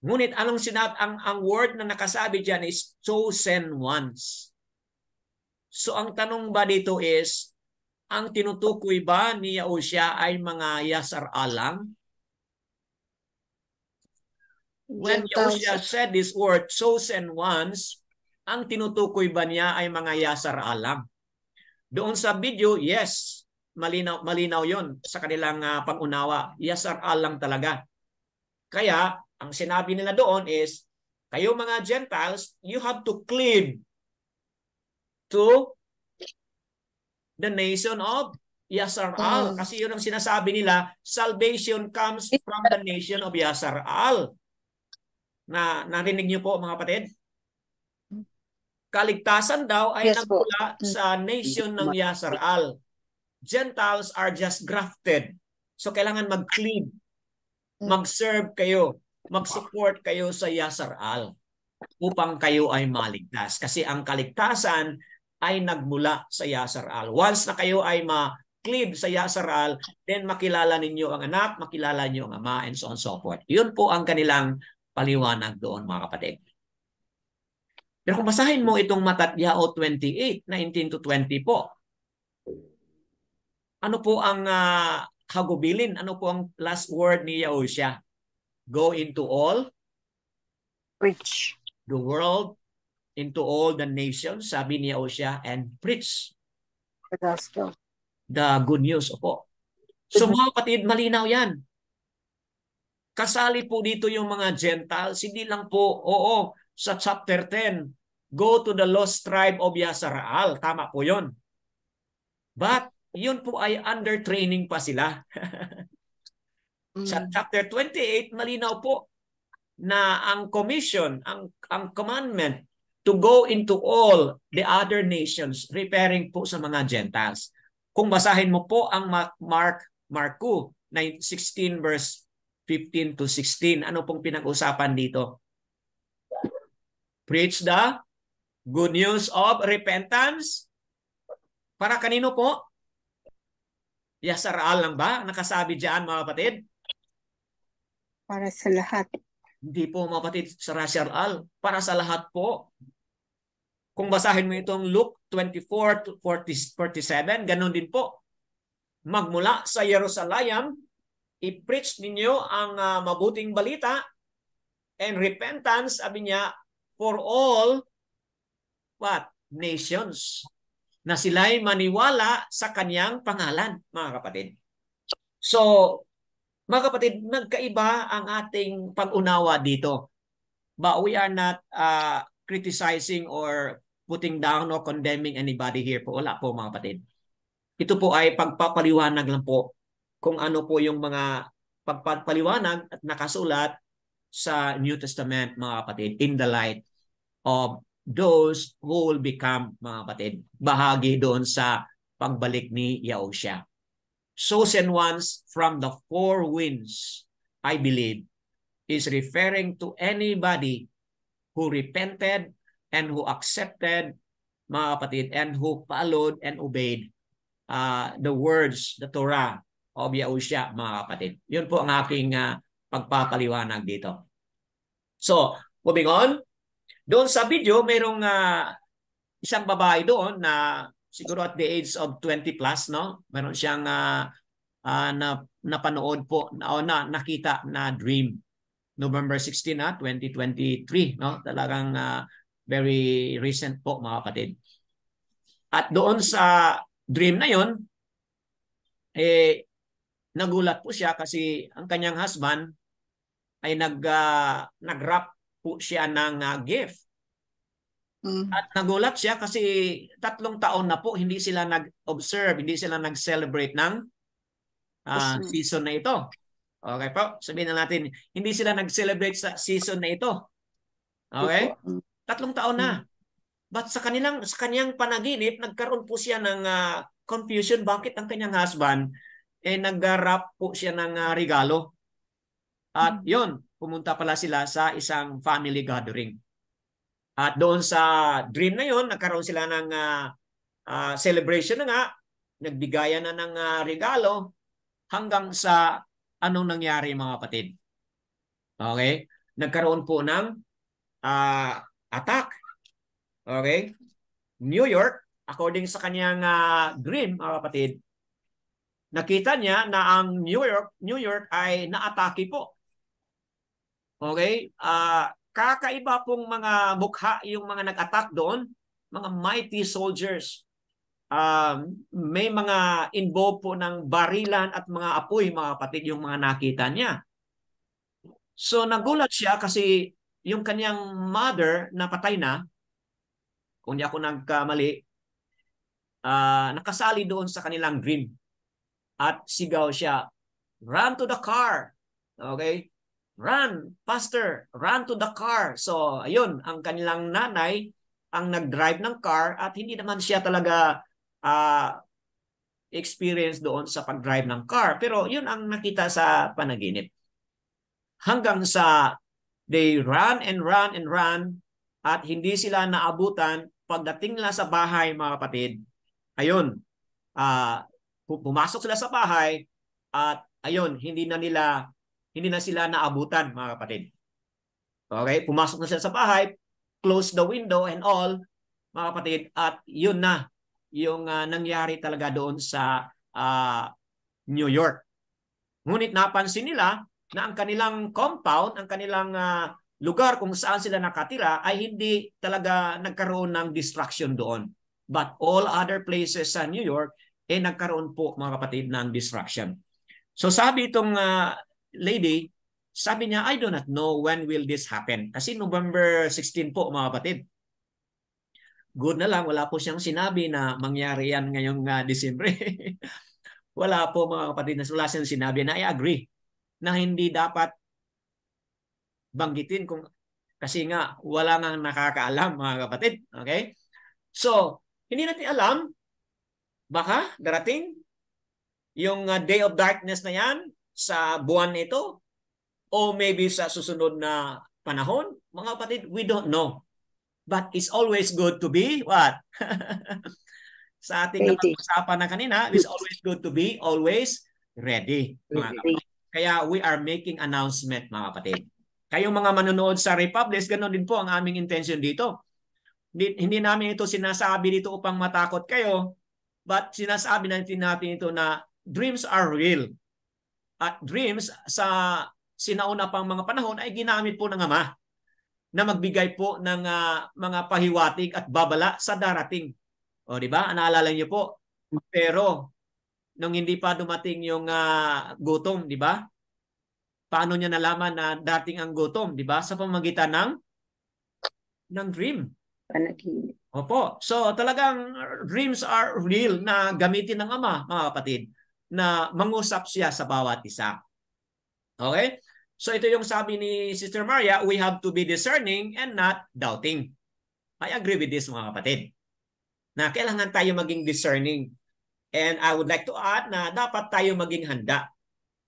Ngunit anong ang word na nakasabi diyan is chosen ones. So ang tanong ba dito is, ang tinutukoy ba ni Yahusya ay mga Yasar-al lang? When Yahusya said this word, chosen ones, ang tinutukoy ba niya ay mga Yasar-al lang? Doon sa video, yes, malinaw yon sa kanilang pag-unawa. Yasar-al lang talaga. Kaya, ang sinabi nila doon is, kayo mga Gentiles, you have to cleave to the nation of Yasar-al. Kasi yun ang sinasabi nila, salvation comes from the nation of Yasar-al. Narinig niyo po mga kapatid? Kaligtasan daw ay nagmula sa nation ng Yasar-al. Gentiles are just grafted. So kailangan mag-cleave, mag-serve kayo, mag-support kayo sa Yasar-al upang kayo ay maligtas. Kasi ang kaligtasan ay nagmula sa Yasar-al. Once na kayo ay ma-cleave sa Yasar-al, then makilala ninyo ang anak, makilala ninyo ang ama, and so on and so forth. Yun po ang kanilang paliwanag doon mga kapatid. Pero kung basahin mo itong Matthew 28:19-20 po, ano po ang hagubilin? Ano po ang last word ni Yahusya? Go into all, Preach. the world, into all the nations, sabi ni Yahusya, and preach The gospel. the good news. Opo. So mga kapatid, malinaw yan. Kasali po dito yung mga Gentiles, hindi lang po, sa chapter 10, go to the lost tribe of Yasar-al. Tama po yun. But, yun po ay under training pa sila. Sa chapter 28, malinaw po na ang commission, ang commandment to go into all the other nations, referring po sa mga Gentiles. Kung basahin mo po ang Marko 16 verse 15-16, ano pong pinag-usapan dito? Preach the good news of repentance. Para kanino po? Yasar-al lang ba? Nakasabi diyan mga kapatid? Para sa lahat. Hindi po mga kapatid sa Yasar-al. Para sa lahat po. Kung basahin mo itong Luke 24:47, ganun din po. Magmula sa Jerusalem, i-preach ninyo ang mabuting balita and repentance, sabi niya, for all nations, na sila'y maniwala sa kanyang pangalan, mga kapatid. So, mga kapatid, nagkaiba ang ating pag-unawa dito. But we are not criticizing or putting down or condemning anybody here po. Wala po mga kapatid. Ito po ay pagpapaliwanag lang po kung ano po yung mga pagpapaliwanag at nakasulat sa New Testament mga kapatid in the light of those who will become, mga kapatid, bahagi doon sa pagbalik ni Yahushua. Chosen ones from the four winds, I believe, is referring to anybody who repented and who accepted, mga kapatid, and who followed and obeyed the words, the Torah of Yahushua, mga kapatid. Yun po ang aking pagpapaliwanag dito. So, moving on. Doon sa video, mayroong isang babae doon na siguro at the age of 20 plus, no? Meron siyang napanood po, nakita na dream. November 16, 2023, no? Talagang very recent po, mga kapatid. At doon sa dream na yon, nagulat po siya kasi ang kanyang husband ay nag-wrap po siya ng gift. At nagulat siya kasi 3 taon na po hindi sila nag-observe, hindi sila nag-celebrate ng season na ito. Okay po? Sabihin na natin, hindi sila nag-celebrate sa season na ito. Okay? 3 taon na. But sa kanyang panaginip, nagkaroon po siya ng confusion. Bakit ang kanyang husband nag-wrap po siya ng regalo? At yun, pumunta pala sila sa isang family gathering. At doon sa dream na yun, nagkaroon sila ng celebration na nga, nagbigayan na ng regalo, hanggang sa anong nangyari, mga kapatid. Okay? Nagkaroon po ng attack. Okay? New York, according sa kanyang dream, mga kapatid, nakita niya na ang New York ay naatake po. Okay? Kakaiba pong mga mukha yung mga nag-attack doon, mga mighty soldiers. May mga involved po ng barilan at mga apoy, mga kapatid, yung mga nakita niya. So nagulat siya kasi yung kanyang mother na patay na, kung di ako nagkamali, nakasali doon sa kanilang dream. At sigaw siya, "Run to the car." Okay? Run, faster, run to the car. So, ayun, ang kanilang nanay ang nag-drive ng car at hindi naman siya talaga experience doon sa pag-drive ng car. Pero yun ang nakita sa panaginip. Hanggang sa they run and run and run at hindi sila naabutan. Pagdating nila sa bahay, mga kapatid, ayun, pumasok sila sa bahay at ayun, hindi na sila naabutan, mga kapatid. Okay? Pumasok na sila sa bahay, close the window and all, mga kapatid, at yun na yung nangyari talaga doon sa New York. Ngunit napansin nila na ang kanilang compound, ang kanilang lugar kung saan sila nakatira ay hindi talaga nagkaroon ng destruction doon. But all other places sa New York nagkaroon po, mga kapatid, ng destruction. So sabi itong lady, sabi niya, I do not know when will this happen. Kasi November 16 po, mga kapatid. Good na lang, wala po siyang sinabi na mangyari yan ngayong December. Wala po, mga kapatid, wala siyang sinabi na I agree na hindi dapat banggitin kasi nga wala nga nakakaalam, mga kapatid. Okay? So, hindi natin alam, baka darating yung day of darkness na yan sa buwan ito o maybe sa susunod na panahon, mga kapatid, we don't know. But it's always good to be what? Sa ating napag-usapan na kanina, it's always good to be always ready, mga kapatid. Kaya we are making announcement, mga kapatid. Kayong mga manonood sa Republic, ganoon din po ang aming intention dito. Hindi namin ito sinasabi dito upang matakot kayo, but sinasabi natin ito na dreams are real. At dreams sa sinauna pang mga panahon ay ginamit po ng Ama na magbigay po ng mga pahiwatig at babala sa darating. O di ba? Naalala niyo po? Pero nung hindi pa dumating yung gutom, di ba? Paano niya nalaman na dating ang gutom, di ba? Sa pamamagitan ng dream. Panaginip. Opo. So talagang dreams are real na gamitin ng Ama, mga kapatid, na mangusap siya sa bawat isa. Okay? So ito yung sabi ni Sister Maria, we have to be discerning and not doubting. I agree with this mga kapatid. Na kailangan tayo maging discerning. And I would like to add na dapat tayo maging handa.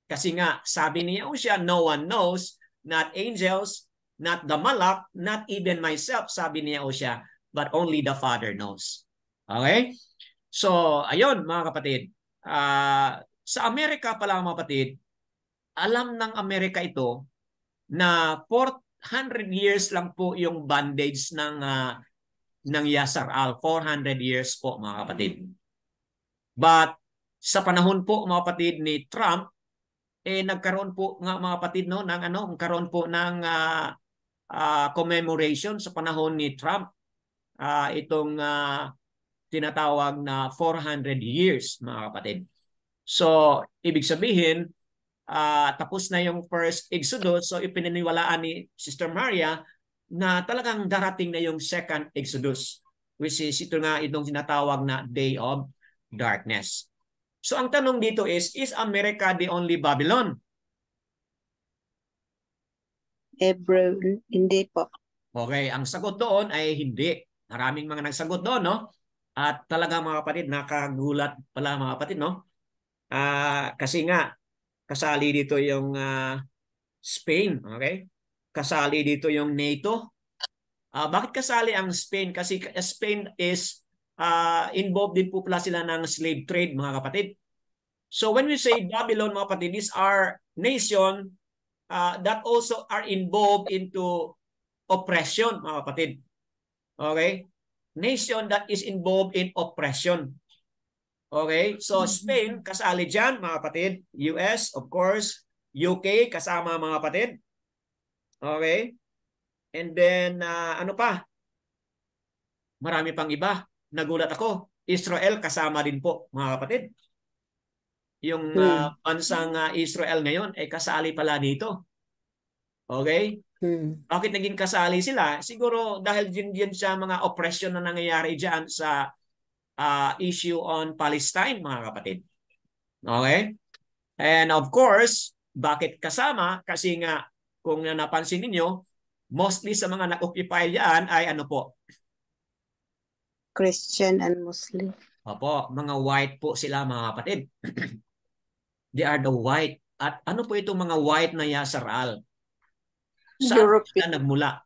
Kasi nga, sabi ni Yahushua, no one knows, not angels, not the malak, not even myself, sabi ni Yahushua, but only the Father knows. Okay? So, ayun mga kapatid. Sa Amerika pala mga kapatid, alam ng Amerika ito na 400 years lang po yung bondage ng Yasser Al. 400 years po mga kapatid. But sa panahon po mga kapatid ni Trump, nagkaroon po nga mga kapatid no ng nagkaroon po ng commemoration sa panahon ni Trump, itong tinatawag na 400 years mga kapatid. So ibig sabihin tapos na yung first Exodus, so ipininiwalaan ni Sister Maria na talagang darating na yung second Exodus, which is ito nga itong tinatawag na Day of Darkness. So ang tanong dito is America the only Babylon? Hebron, hindi po. Okay, ang sagot doon ay hindi. Maraming mga nagsagot doon, no? At talaga mga kapatid, nakagulat pala mga kapatid, no? Kasi nga, kasali dito yung Spain, okay? Kasali dito yung NATO. Bakit kasali ang Spain? Kasi Spain is involved din po pala sila ng slave trade, mga kapatid. So when we say Babylon, mga kapatid, these are nation that also are involved into oppression, mga kapatid. Okay? Nation that is involved in oppression. Okay? So Spain, kasali dyan, mga kapatid. US, of course. UK, kasama, mga kapatid. Okay? And then, ano pa? Marami pang iba. Nagulat ako. Israel kasama din po, mga kapatid. Yung bansang Israel ngayon ay kasali pala dito. Okay? Bakit naging kasali sila? Siguro dahil din sa mga oppression na nangyayari dyan sa issue on Palestine, mga kapatid. Okay? And of course, bakit kasama? Kasi nga, kung napansin ninyo, mostly sa mga na-occupy yan ay ano po? Christian and Muslim. Opo, mga white po sila mga kapatid. They are the white. At ano po itong mga white na Yasser Al? Saan sila nagmula?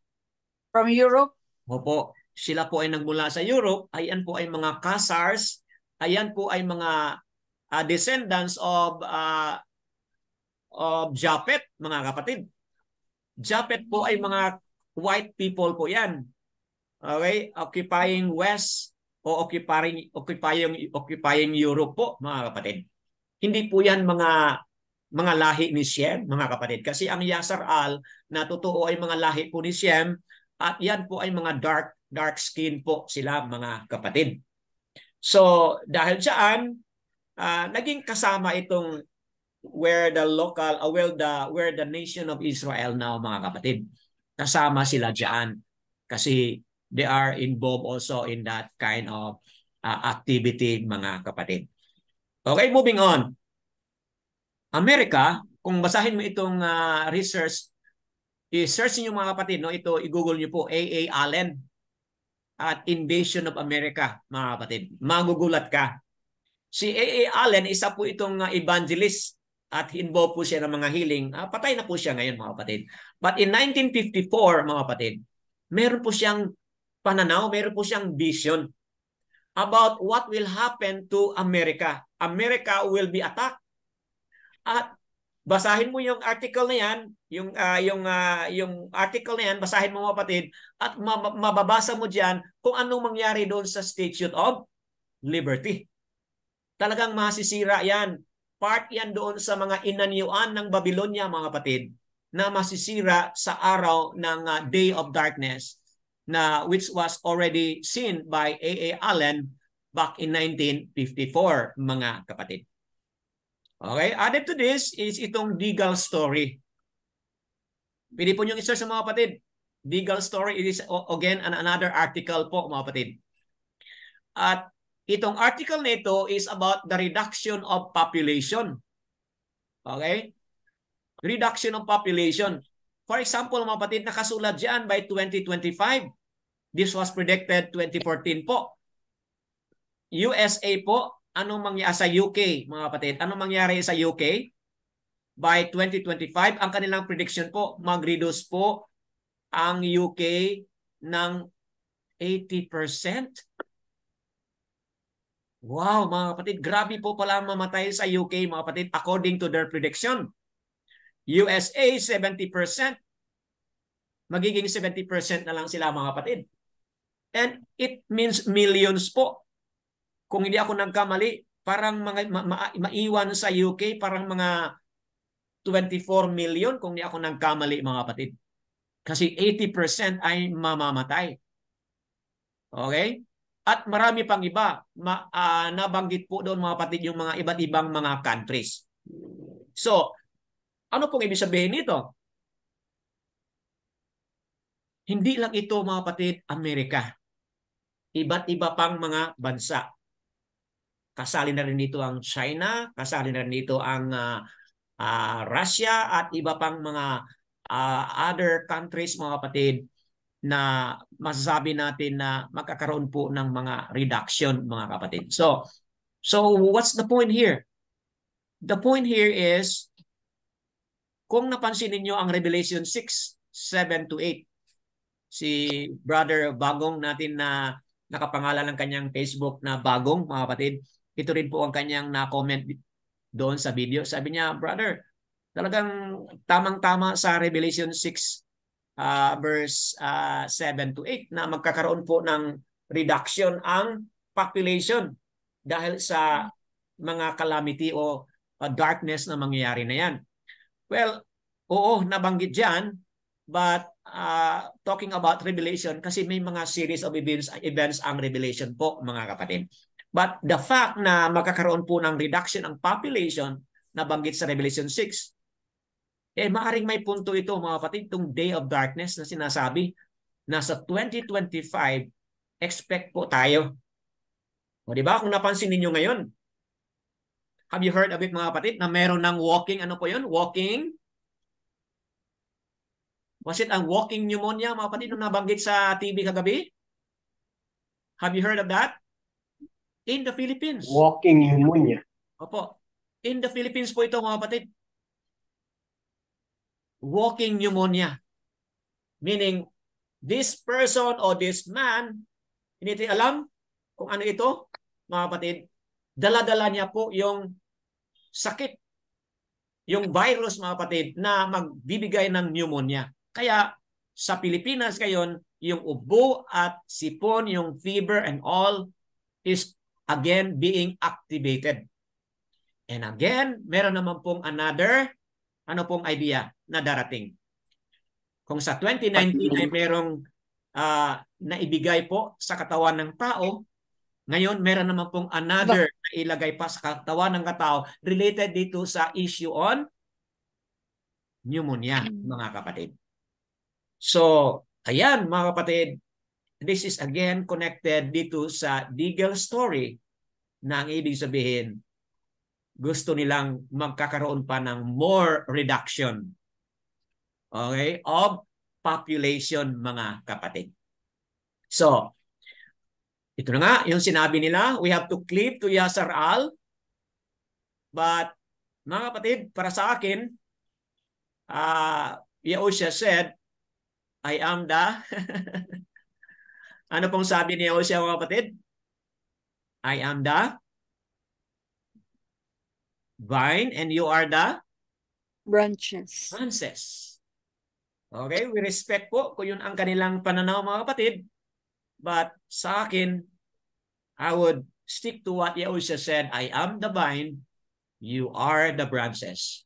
From Europe? Opo, sila po ay nagmula sa Europe. Ayan po ay mga Khazars. Ayan po ay mga descendants of Japhet, mga kapatid. Japhet po ay mga white people po yan. Okay, occupying West o occupying Europe po, mga kapatid. Hindi po yan mga lahi ni Shem, mga kapatid. Kasi ang Yasser Al na totoo ay mga lahi po ni Shem at yan po ay mga dark skin po sila, mga kapatid. So dahil diyan, naging kasama itong where the nation of Israel now, mga kapatid. Kasama sila diyan kasi they are involved also in that kind of activity, mga kapatid. Okay, moving on. America, kung basahin mo itong research, i-search niyo mga kapatid, no? Ito, i-google niyo po, A.A. Allen at Invasion of America, mga kapatid. Magugulat ka. Si A.A. Allen, isa po itong evangelist at involved po siya ng mga healing. Patay na po siya ngayon, mga kapatid. But in 1954, mga kapatid, meron po siyang pananaw, meron po siyang vision about what will happen to America. America will be attacked. At basahin mo yung article na yan, yung article na yan, basahin mo mga kapatid, at mababasa mo diyan kung anong mangyari doon sa Statue of Liberty. Talagang masisira yan. Part yan doon sa mga inanyuan ng Babylonia, mga kapatid, na masisira sa araw ng Day of Darkness, na which was already seen by A.A. Allen back in 1954, mga kapatid. Okay, added to this is itong Deagle story. Pwede po nyo i-search sa mga kapatid. Deagle story is again another article po, mga kapatid. At itong article nito is about the reduction of population. Okay? Reduction of population. For example, mga kapatid, nakasulat dyan by 2025. This was predicted 2014 po. USA po, anong mangyari sa UK, mga kapatid? Anong mangyari sa UK? By 2025, ang kanilang prediction po, mag-reduce po ang UK ng 80%. Wow, mga kapatid, grabe po pala mamatay sa UK, mga kapatid, according to their prediction. USA, 70%. Magiging 70% na lang sila, mga kapatid. And it means millions po. Kung hindi ako nagkamali, parang maiwan sa UK, parang mga 24 million kung hindi ako nagkamali, mga kapatid. Kasi 80% ay mamamatay. Okay? At marami pang iba. Nabanggit po doon, mga kapatid, yung mga iba't ibang mga countries. So, ano pong ibig sabihin nito? Hindi lang ito, mga kapatid, Amerika. Iba't iba pang mga bansa. Kasali na rin dito ang China, kasali na rin dito ang Russia at iba pang mga other countries, mga kapatid, na masasabi natin na magkakaroon po ng mga reduction, mga kapatid. So what's the point here? The point here is, kung napansin niyo ang Revelation 6:7-8, si Brother Bagong natin na nakapangalan ng kanyang Facebook na Bagong, mga kapatid, ito rin po ang kanyang na-comment doon sa video. Sabi niya, brother, talagang tamang-tama sa Revelation 6 verse 7-8 na magkakaroon po ng reduction ang population dahil sa mga calamity o darkness na mangyayari na yan. Well, oo, nabanggit dyan, but talking about Revelation, kasi may mga series of events ang Revelation po, mga kapatid. But the fact na magkakaroon po ng reduction ang population na banggit sa Revelation 6, maaring may punto ito, mga kapatid, itong day of darkness na sinasabi na sa 2025, expect po tayo. O diba? Kung napansin ninyo ngayon, have you heard of it, mga kapatid, na meron ng walking, ano po yun? Walking? Was it ang walking pneumonia, mga kapatid, nung nabanggit sa TV kagabi? Have you heard of that? In the Philippines. Walking pneumonia. Opo. In the Philippines po ito, mga kapatid. Walking pneumonia. Meaning, this person or this man, hindi natin alam kung ano ito, mga kapatid, dala-dala niya po yung sakit, yung virus, mga kapatid, na magbibigay ng pneumonia. Kaya sa Pilipinas ngayon, yung ubo at sipon, yung fever and all is again being activated. And again, meron naman pong another, ano pong idea na darating. Kung sa 2019 ay merong naibigay po sa katawan ng tao, ngayon meron naman pong another na ilagay pa sa katawan ng tao related dito sa issue on pneumonia, mga kapatid. So, ayan, mga kapatid, this is again connected dito sa Deagle story na ang ibig sabihin, gusto nilang magkakaroon pa ng more reduction, okay, of population, mga kapatid. So, ito na nga, yung sinabi nila, we have to cleave to Yasser Al. But, mga kapatid, para sa akin, Yahushua said, I am the... Ano pong sabi ni Yahushua, mga kapatid? I am the vine and you are the Branches. branches. Okay, we respect po kung yun ang kanilang pananaw, mga kapatid. But sa akin, I would stick to what Yahushua said, I am the vine, you are the branches.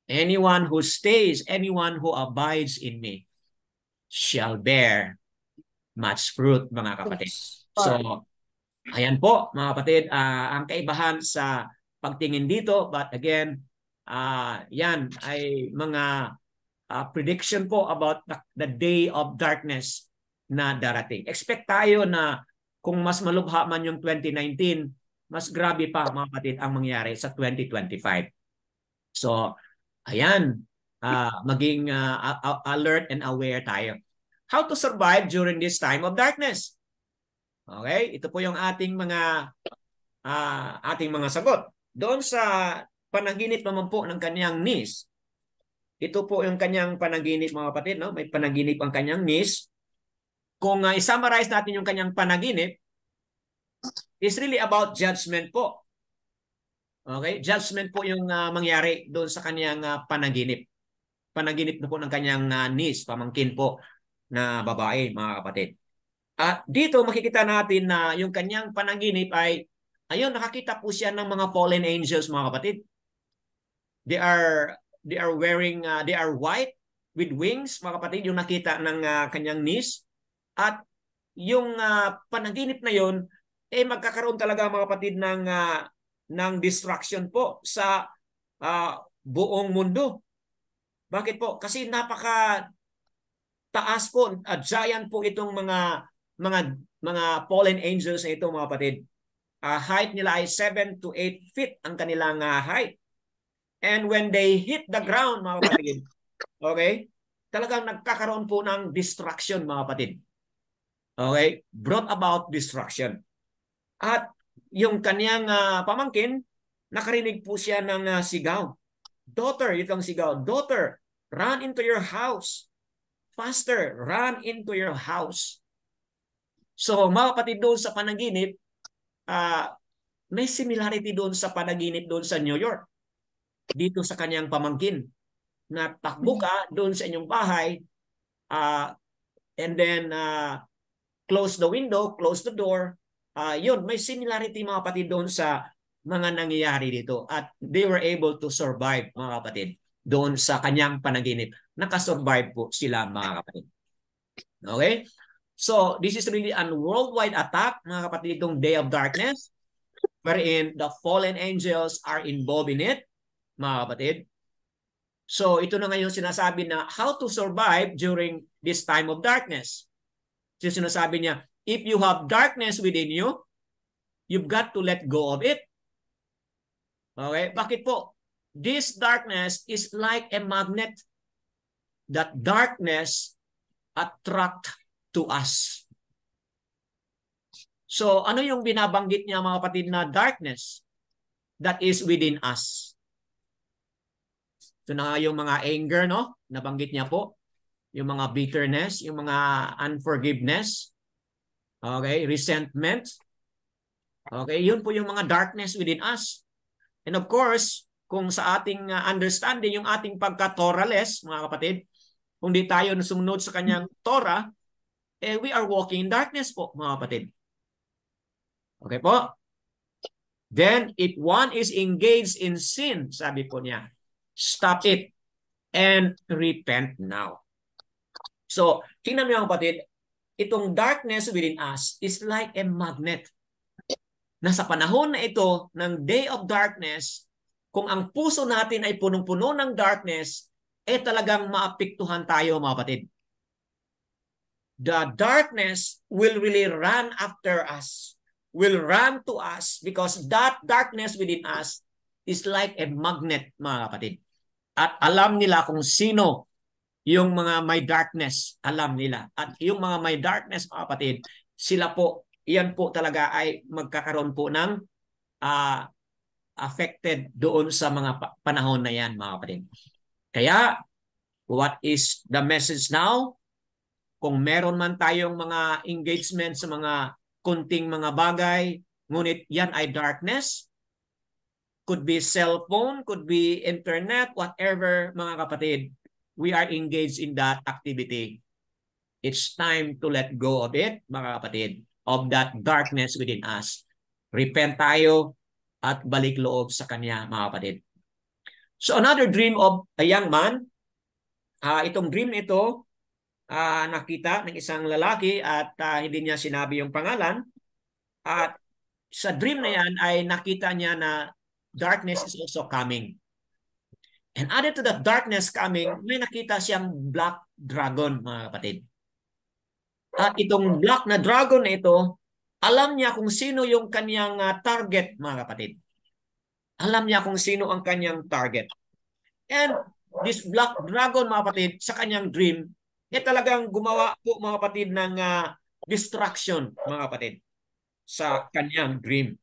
Anyone who stays, anyone who abides in me shall bear much fruit, mga kapatid. So, ayan po, mga kapatid, ang kaibahan sa pagtingin dito. But again, yan ay mga prediction po about the day of darkness na darating. Expect tayo na kung mas malubha man yung 2019, mas grabe pa, mga kapatid, ang mangyari sa 2025. So, ayan, maging alert and aware tayo. how to survive during this time of darkness. Okay? Ito po yung ating mga sagot. Doon sa panaginip naman po ng kanyang niece. Ito po yung kanyang panaginip, mga kapatid. No? May panaginip ang kanyang niece. Kung i-summarize natin yung kanyang panaginip, is really about judgment po. Okay? Judgment po yung mangyari doon sa kanyang panaginip. Panaginip na po ng kanyang niece, pamangkin po na babae, mga kapatid. At dito makikita natin na yung kanyang panaginip ay, ayun, nakakita po siya ng mga fallen angels, mga kapatid. They are wearing, they are white with wings, mga kapatid, yung nakita ng kanyang niece. At yung panaginip na yun, magkakaroon talaga, mga kapatid, ng destruction po sa buong mundo. Bakit po? Kasi napaka taas po, giant po itong mga fallen angels na ito, mga kapatid. Height nila ay 7 to 8 feet ang kanilang height. And when they hit the ground, mga kapatid, okay, talagang nagkakaroon po ng destruction, mga kapatid. Okay? Brought about destruction. At yung kanyang pamangkin, nakarinig po siya ng sigaw. Daughter, itong sigaw, daughter, run into your house. Faster, run into your house. So, mga kapatid, doon sa panaginip, may similarity doon sa panaginip doon sa New York. Dito sa kanyang pamangkin. Na takbo ka doon sa inyong bahay, and then close the window, close the door. Yun, may similarity, mga kapatid, doon sa mga nangyayari dito. At they were able to survive, mga kapatid, doon sa kanyang panaginip. Nakasurvive po sila, mga kapatid. Okay? So, this is really a worldwide attack, mga kapatid, itong Day of Darkness, wherein the fallen angels are involved in it, mga kapatid. So, ito na ngayon sinasabi na how to survive during this time of darkness. So, sinasabi niya, if you have darkness within you, you've got to let go of it. Okay? Bakit po? This darkness is like a magnet. That darkness attract to us. So, ano yung binabanggit niya, mga kapatid, na darkness that is within us? Ito na yung mga anger, no? Nabanggit niya po. Yung mga bitterness, yung mga unforgiveness, okay, resentment. Okay, yun po yung mga darkness within us. And of course, kung sa ating understanding, yung ating pagka-Torah-less, mga kapatid, kung di tayo sumunod sa kanyang Torah, we are walking in darkness po, mga kapatid. Okay po? Then, if one is engaged in sin, sabi po niya, stop it and repent now. So, tingnan mo, mga kapatid, itong darkness within us is like a magnet. Na sa panahon na ito ng Day of Darkness, kung ang puso natin ay punong-puno ng darkness, talagang maapektuhan tayo, mga kapatid. The darkness will really run after us, will run to us, because that darkness within us is like a magnet, mga kapatid. At alam nila kung sino yung mga may darkness, alam nila. At yung mga may darkness, mga kapatid, sila po, iyan po talaga ay magkakaroon po ng affected doon sa mga panahon na yan, mga kapatid. Kaya, what is the message now? Kung meron man tayong mga engagement sa mga kunting mga bagay, ngunit yan ay darkness, could be cellphone, could be internet, whatever, mga kapatid, we are engaged in that activity. It's time to let go of it, mga kapatid, of that darkness within us. Repent tayo at balik loob sa Kanya, mga kapatid. So another dream of a young man, itong dream ito, nakita ng isang lalaki at hindi niya sinabi yung pangalan. At sa dream na yan ay nakita niya na darkness is also coming. And added to that darkness coming, may nakita siyang black dragon, mga kapatid. At itong black na dragon na ito, alam niya kung sino yung kanyang target, mga kapatid. Alam niya kung sino ang kanyang target. And this black dragon, mga kapatid, sa kanyang dream, talagang gumawa po mga kapatid ng distraction mga kapatid sa kanyang dream.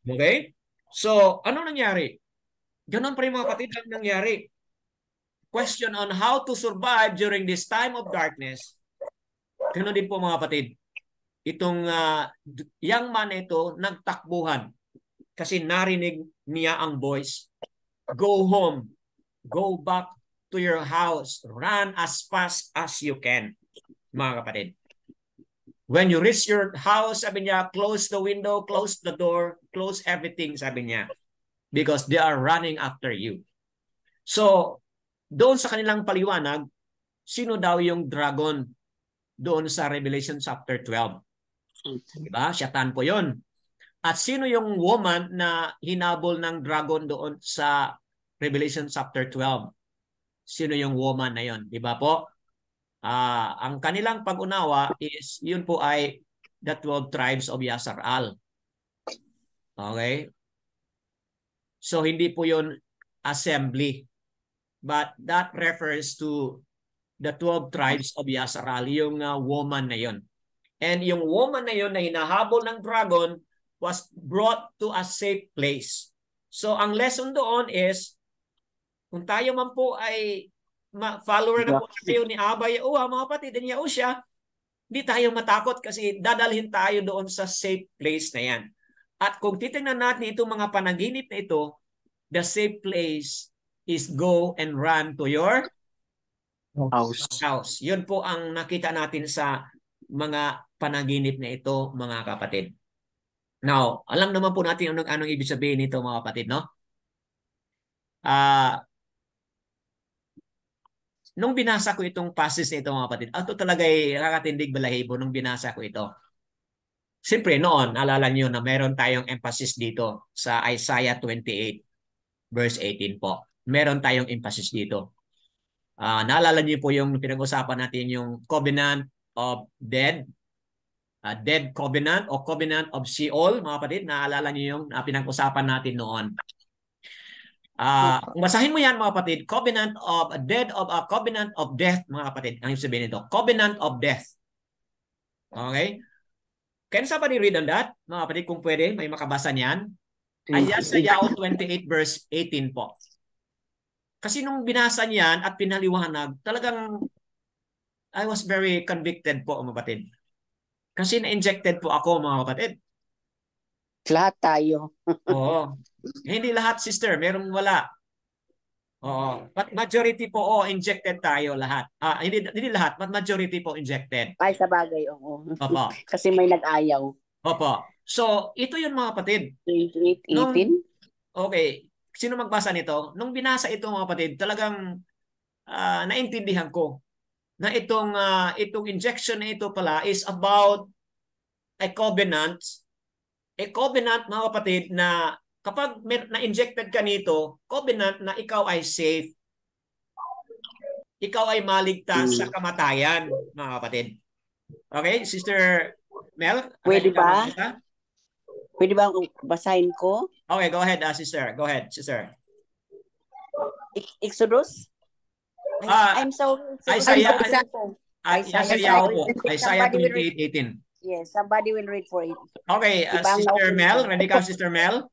Okay? So, ano nangyari? Ganon pa rin mga kapatid ang nangyari. Question on how to survive during this time of darkness. Ganon din po mga kapatid. Itong young man ito nagtakbuhan kasi narinig niya ang voice. Go home. Go back to your house. Run as fast as you can. Mga kapatid. When you reach your house, sabi niya, close the window, close the door, close everything, sabi niya. Because they are running after you. So, doon sa kanilang paliwanag, sino daw yung dragon doon sa Revelation chapter 12? Diba? Satan po yun. At sino yung woman na hinabol ng dragon doon sa Revelation chapter 12? Sino yung woman na yun? Diba po? Ang kanilang pag-unawa is yun po ay the 12 tribes of Yasar-al. Okay? So hindi po yun assembly. But that refers to the 12 tribes of Yasar-al, yung woman na yun. And yung woman na yun na hinahabol ng dragon was brought to a safe place. So ang lesson doon is kung tayo man po ay follower na po tayo ni Abba Yahuwah, mga kapatid, din Yahusha, hindi tayo matakot kasi dadalhin tayo doon sa safe place na yan. At kung titingnan natin itong mga panaginip na ito, the safe place is go and run to your house. Yun po ang nakita natin sa mga panaginip na ito, mga kapatid. Now, alam naman po natin anong ibig sabihin nito, mga kapatid, no? Nung binasa ko itong passage na ito, mga kapatid, ito talaga ay nakakatindig balahibo nung binasa ko ito. Siyempre, noon, alala nyo na meron tayong emphasis dito sa Isaiah 28, verse 18 po. Meron tayong emphasis dito. Naalala nyo po yung pinag-usapan natin yung covenant of dead, dead covenant o covenant of Sheol, mga kapatid. Naalala nyo yung pinag-usapan natin noon. Kung basahin mo yan, mga kapatid, covenant of covenant of death, mga kapatid. Ang ibig sabihin nito, covenant of death. Okay? Can somebody read on that, mga kapatid, kung pwede, may makabasa niyan? Isaiah 28 verse 18 po. Kasi nung binasa niyan at pinaliwanag, talagang I was very convicted po, mga kapatid. Kasi na-injected po ako, mga kapatid. Lahat tayo. Oo. Hindi lahat, sister. Merong wala. Oo. But majority po, injected tayo lahat. Hindi lahat, but majority po injected. Ay, sa bagay, oo. Opo. Kasi may nag-ayaw. Opo. So, ito yun, mga kapatid. 18? Okay. Sino magbasa nito? Nung binasa ito, mga kapatid, talagang naintindihan ko na itong injection na ito pala is about a covenant. A covenant, mga kapatid, na kapag na-injected ka nito, covenant na ikaw ay safe. Ikaw ay maligtas sa kamatayan, mga kapatid. Okay, Sister Mel? Pwede ba? Pwede ba basahin ko? Okay, go ahead, sister. Go ahead, sister. Exodus? I'm sorry. Isaiah po. Isaiah Somebody 28:18. Yes, somebody will read for it. Okay, Sister Mel. Ready ka, Sister Mel?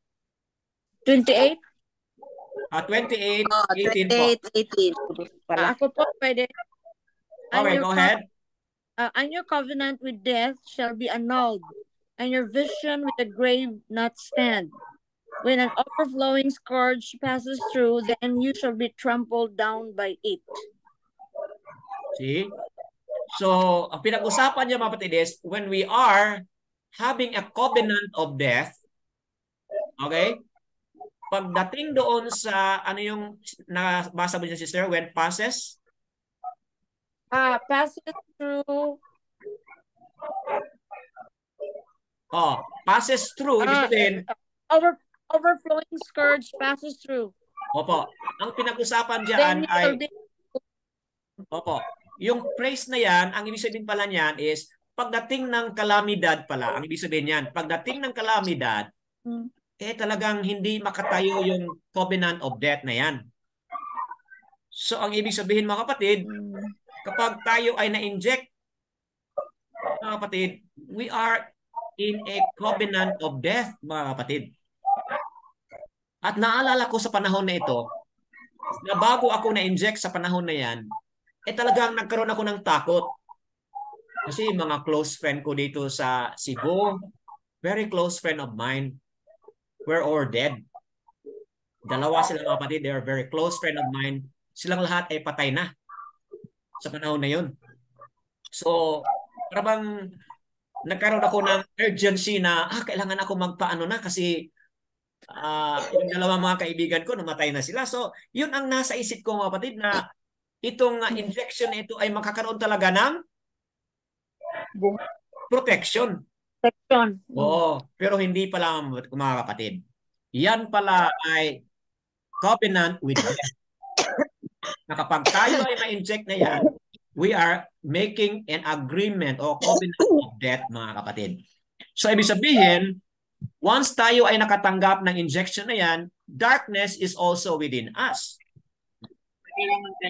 28? 28:18 po. 28:18. Ako po, pwede. Okay, go ahead. And your covenant with death shall be annulled, and your vision with the grave not stand. When an overflowing scourge passes through, then you shall be trampled down by it. See? So, ang pinag-usapan niya, mga kapatid, is when we are having a covenant of death, okay? Pagdating doon sa, ano yung nabasa mo niya, sister, when passes? Passes through. Passes through. Ibig sabihin, overflowing scourge passes through. Opo. Ang pinag-usapan diyan ay opo. Yung phrase na yan, ang ibig sabihin pala niyan is pagdating ng kalamidad pala. Ang ibig sabihin niyan, pagdating ng kalamidad, talagang hindi makatayo yung covenant of death na yan. So ang ibig sabihin, mga kapatid, kapag tayo ay na-inject, mga kapatid, we are in a covenant of death, mga kapatid. At naalala ko sa panahon na ito, na bago ako na-inject sa panahon na yan, talagang nagkaroon ako ng takot. Kasi mga close friend ko dito sa Cebu, very close friend of mine, were all dead. Dalawa sila mga kapatid, they are very close friend of mine. Silang lahat ay patay na sa panahon na yun. So, parang nagkaroon ako ng urgency na kailangan ako magpaano na kasi yung dalawang mga kaibigan ko namatay na sila. So, yun ang nasa isip ko mga kapatid na itong injection na ito ay makakaroon talaga ng protection. Oo, pero hindi pala mga kapatid. Yan pala ay covenant with death. Na kapag tayo ay ma-inject na yan, we are making an agreement o covenant of death, mga kapatid. So, ibig sabihin, once tayo ay nakatanggap ng injection na yan, darkness is also within us.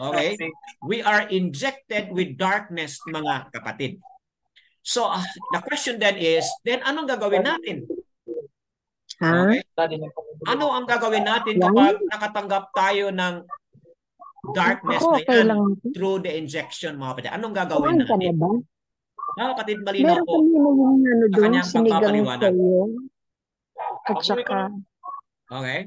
Okay? We are injected with darkness, mga kapatid. So, the question then is, then anong gagawin natin? Okay? Ano ang gagawin natin kapag nakatanggap tayo ng darkness na yan through the injection, mga kapatid? Anong gagawin natin? Mga kapatid, malinaw po sa kanyang pagpapaliwanag. At saka, Okay?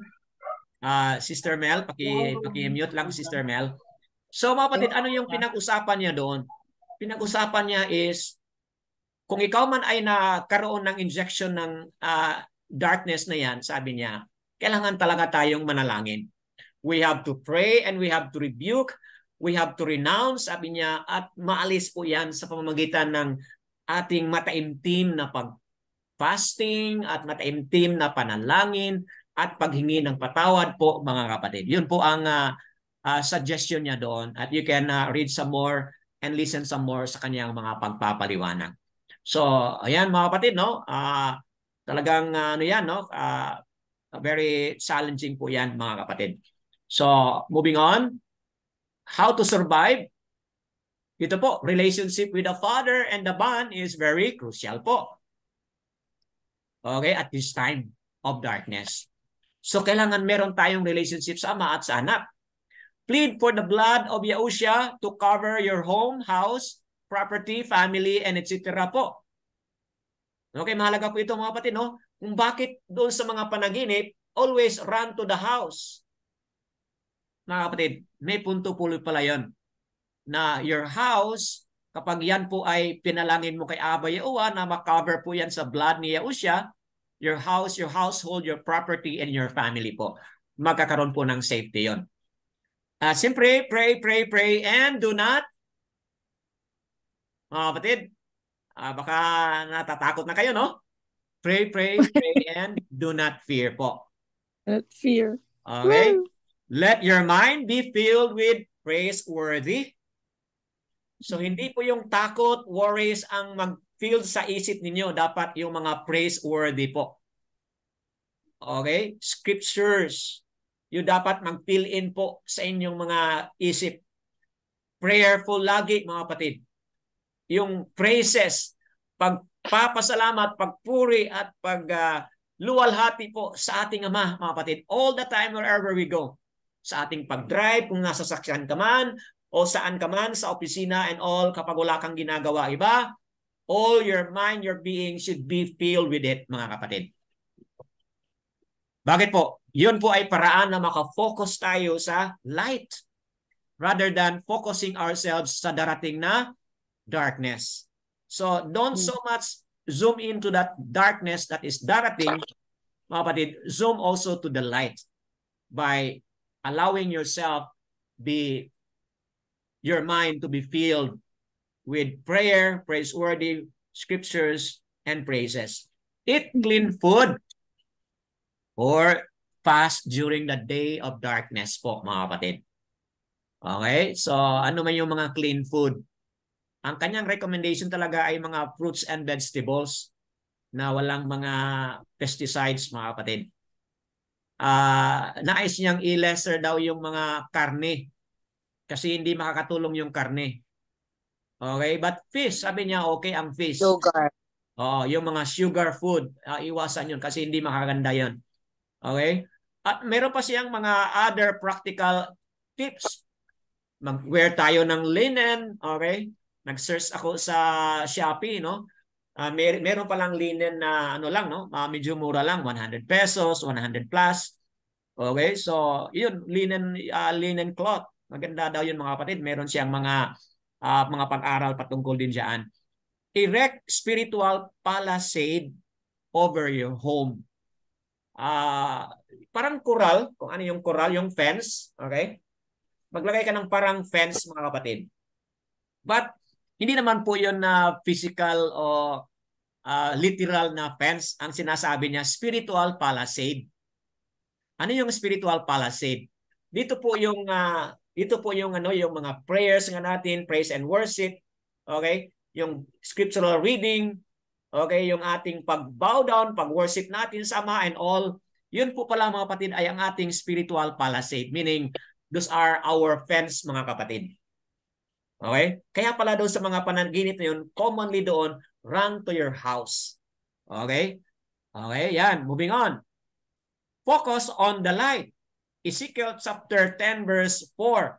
Sister Mel, paki-mute lang, Sister Mel. So, mga kapatid, ano yung pinag-usapan niya doon? Pinag-usapan niya is, kung ikaw man ay nakaroon ng injection ng darkness na yan, sabi niya, kailangan talaga tayong manalangin. We have to pray and we have to rebuke, we have to renounce, sabi niya, at maalis po yan sa pamamagitan ng ating mataimtim na pag-fasting at mataimtim na panalangin at paghingi ng patawad po, mga kapatid. Yun po ang suggestion niya doon. At you can read some more and listen some more sa kanyang mga pagpapaliwanag. So, ayan mga kapatid, no? Talagang ano yan, no? Very challenging po yan, mga kapatid. So, moving on. How to survive? Ito po, relationship with the Father and the bond is very crucial po. Okay, at this time of darkness. So, kailangan meron tayong relationship sa Ama at sa Anak. Plead for the blood of Yahushua to cover your home, house, property, family, and etc. po. Okay, mahalaga po ito mga kapatid, no? Kung bakit doon sa mga panaginip, always run to the house. Mga kapatid, may punto po pala yun. Na your house, kapag yan po ay pinalangin mo kay Abba Yahuwah na makover po yan sa blood ni Yahushua, your house, your household, your property, and your family po. Magkakaroon po ng safety yon. Siyempre, pray, and do not, mga kapatid, baka natatakot na kayo, no? Pray, and do not fear po. fear. Okay? Let your mind be filled with praiseworthy. So, hindi po yung takot, worries ang mag-fill sa isip ninyo. Dapat yung mga praiseworthy po. Okay? Scriptures. You dapat mag-fill in po sa inyong mga isip. Prayerful lagi, mga kapatid. Yung praises, pagpapasalamat, pagpuri at pagluwalhati po sa ating Ama, mga kapatid. All the time, wherever we go. Sa ating pag-drive, kung nasa sakyan ka man, o saan ka man, sa opisina and all, kapag wala kang ginagawa iba, all your mind, your being should be filled with it, mga kapatid. Bakit po? Yun po ay paraan na makafocus tayo sa light rather than focusing ourselves sa darating na darkness. So, don't so much zoom into that darkness that is darating, mga kapatid. Zoom also to the light by allowing yourself your mind to be filled with prayer, praiseworthy scriptures, and praises. Eat clean food or fast during the day of darkness po, mga kapatid. Okay? So, ano man yung mga clean food? Ang kanyang recommendation talaga ay mga fruits and vegetables na walang mga pesticides, mga kapatid. Nais niyang i-lesser daw yung mga karne kasi hindi makakatulong yung karne. Okay? But fish, sabi niya okay ang fish. Sugar. Oh, yung mga sugar food, iwasan yun kasi hindi makaganda yun. Okay? At meron pa siyang mga other practical tips. Mag-wear tayo ng linen, okay? Nag-search ako sa Shopee, no? Meron pa lang linen na ano lang, no? Medyo mura lang, 100 pesos, 100 plus. Okay? So, yun, linen cloth. Maganda daw yun mga kapatid. Meron siyang mga pag-aral patungkol din diyan. Erect spiritual palisade over your home. Parang coral, kung ano yung coral, yung fence, okay? Maglagay ka ng parang fence mga kapatid. But hindi naman po yun na physical o literal na fence. Ang sinasabi niya, spiritual palisade. Ano yung spiritual palisade? Dito po yung yung mga prayers nga natin, praise and worship, okay? Yung scriptural reading, okay, yung ating pag-bow down, pag-worship natin sama and all, yun po pala mga kapatid ay ang ating spiritual palisade. Meaning, those are our fence mga kapatid. Okay? Kaya pala doon sa mga panaginip na yun, commonly doon, run to your house. Okay? Okay, yan. Moving on. Focus on the light. Ezekiel chapter 10 verse 4.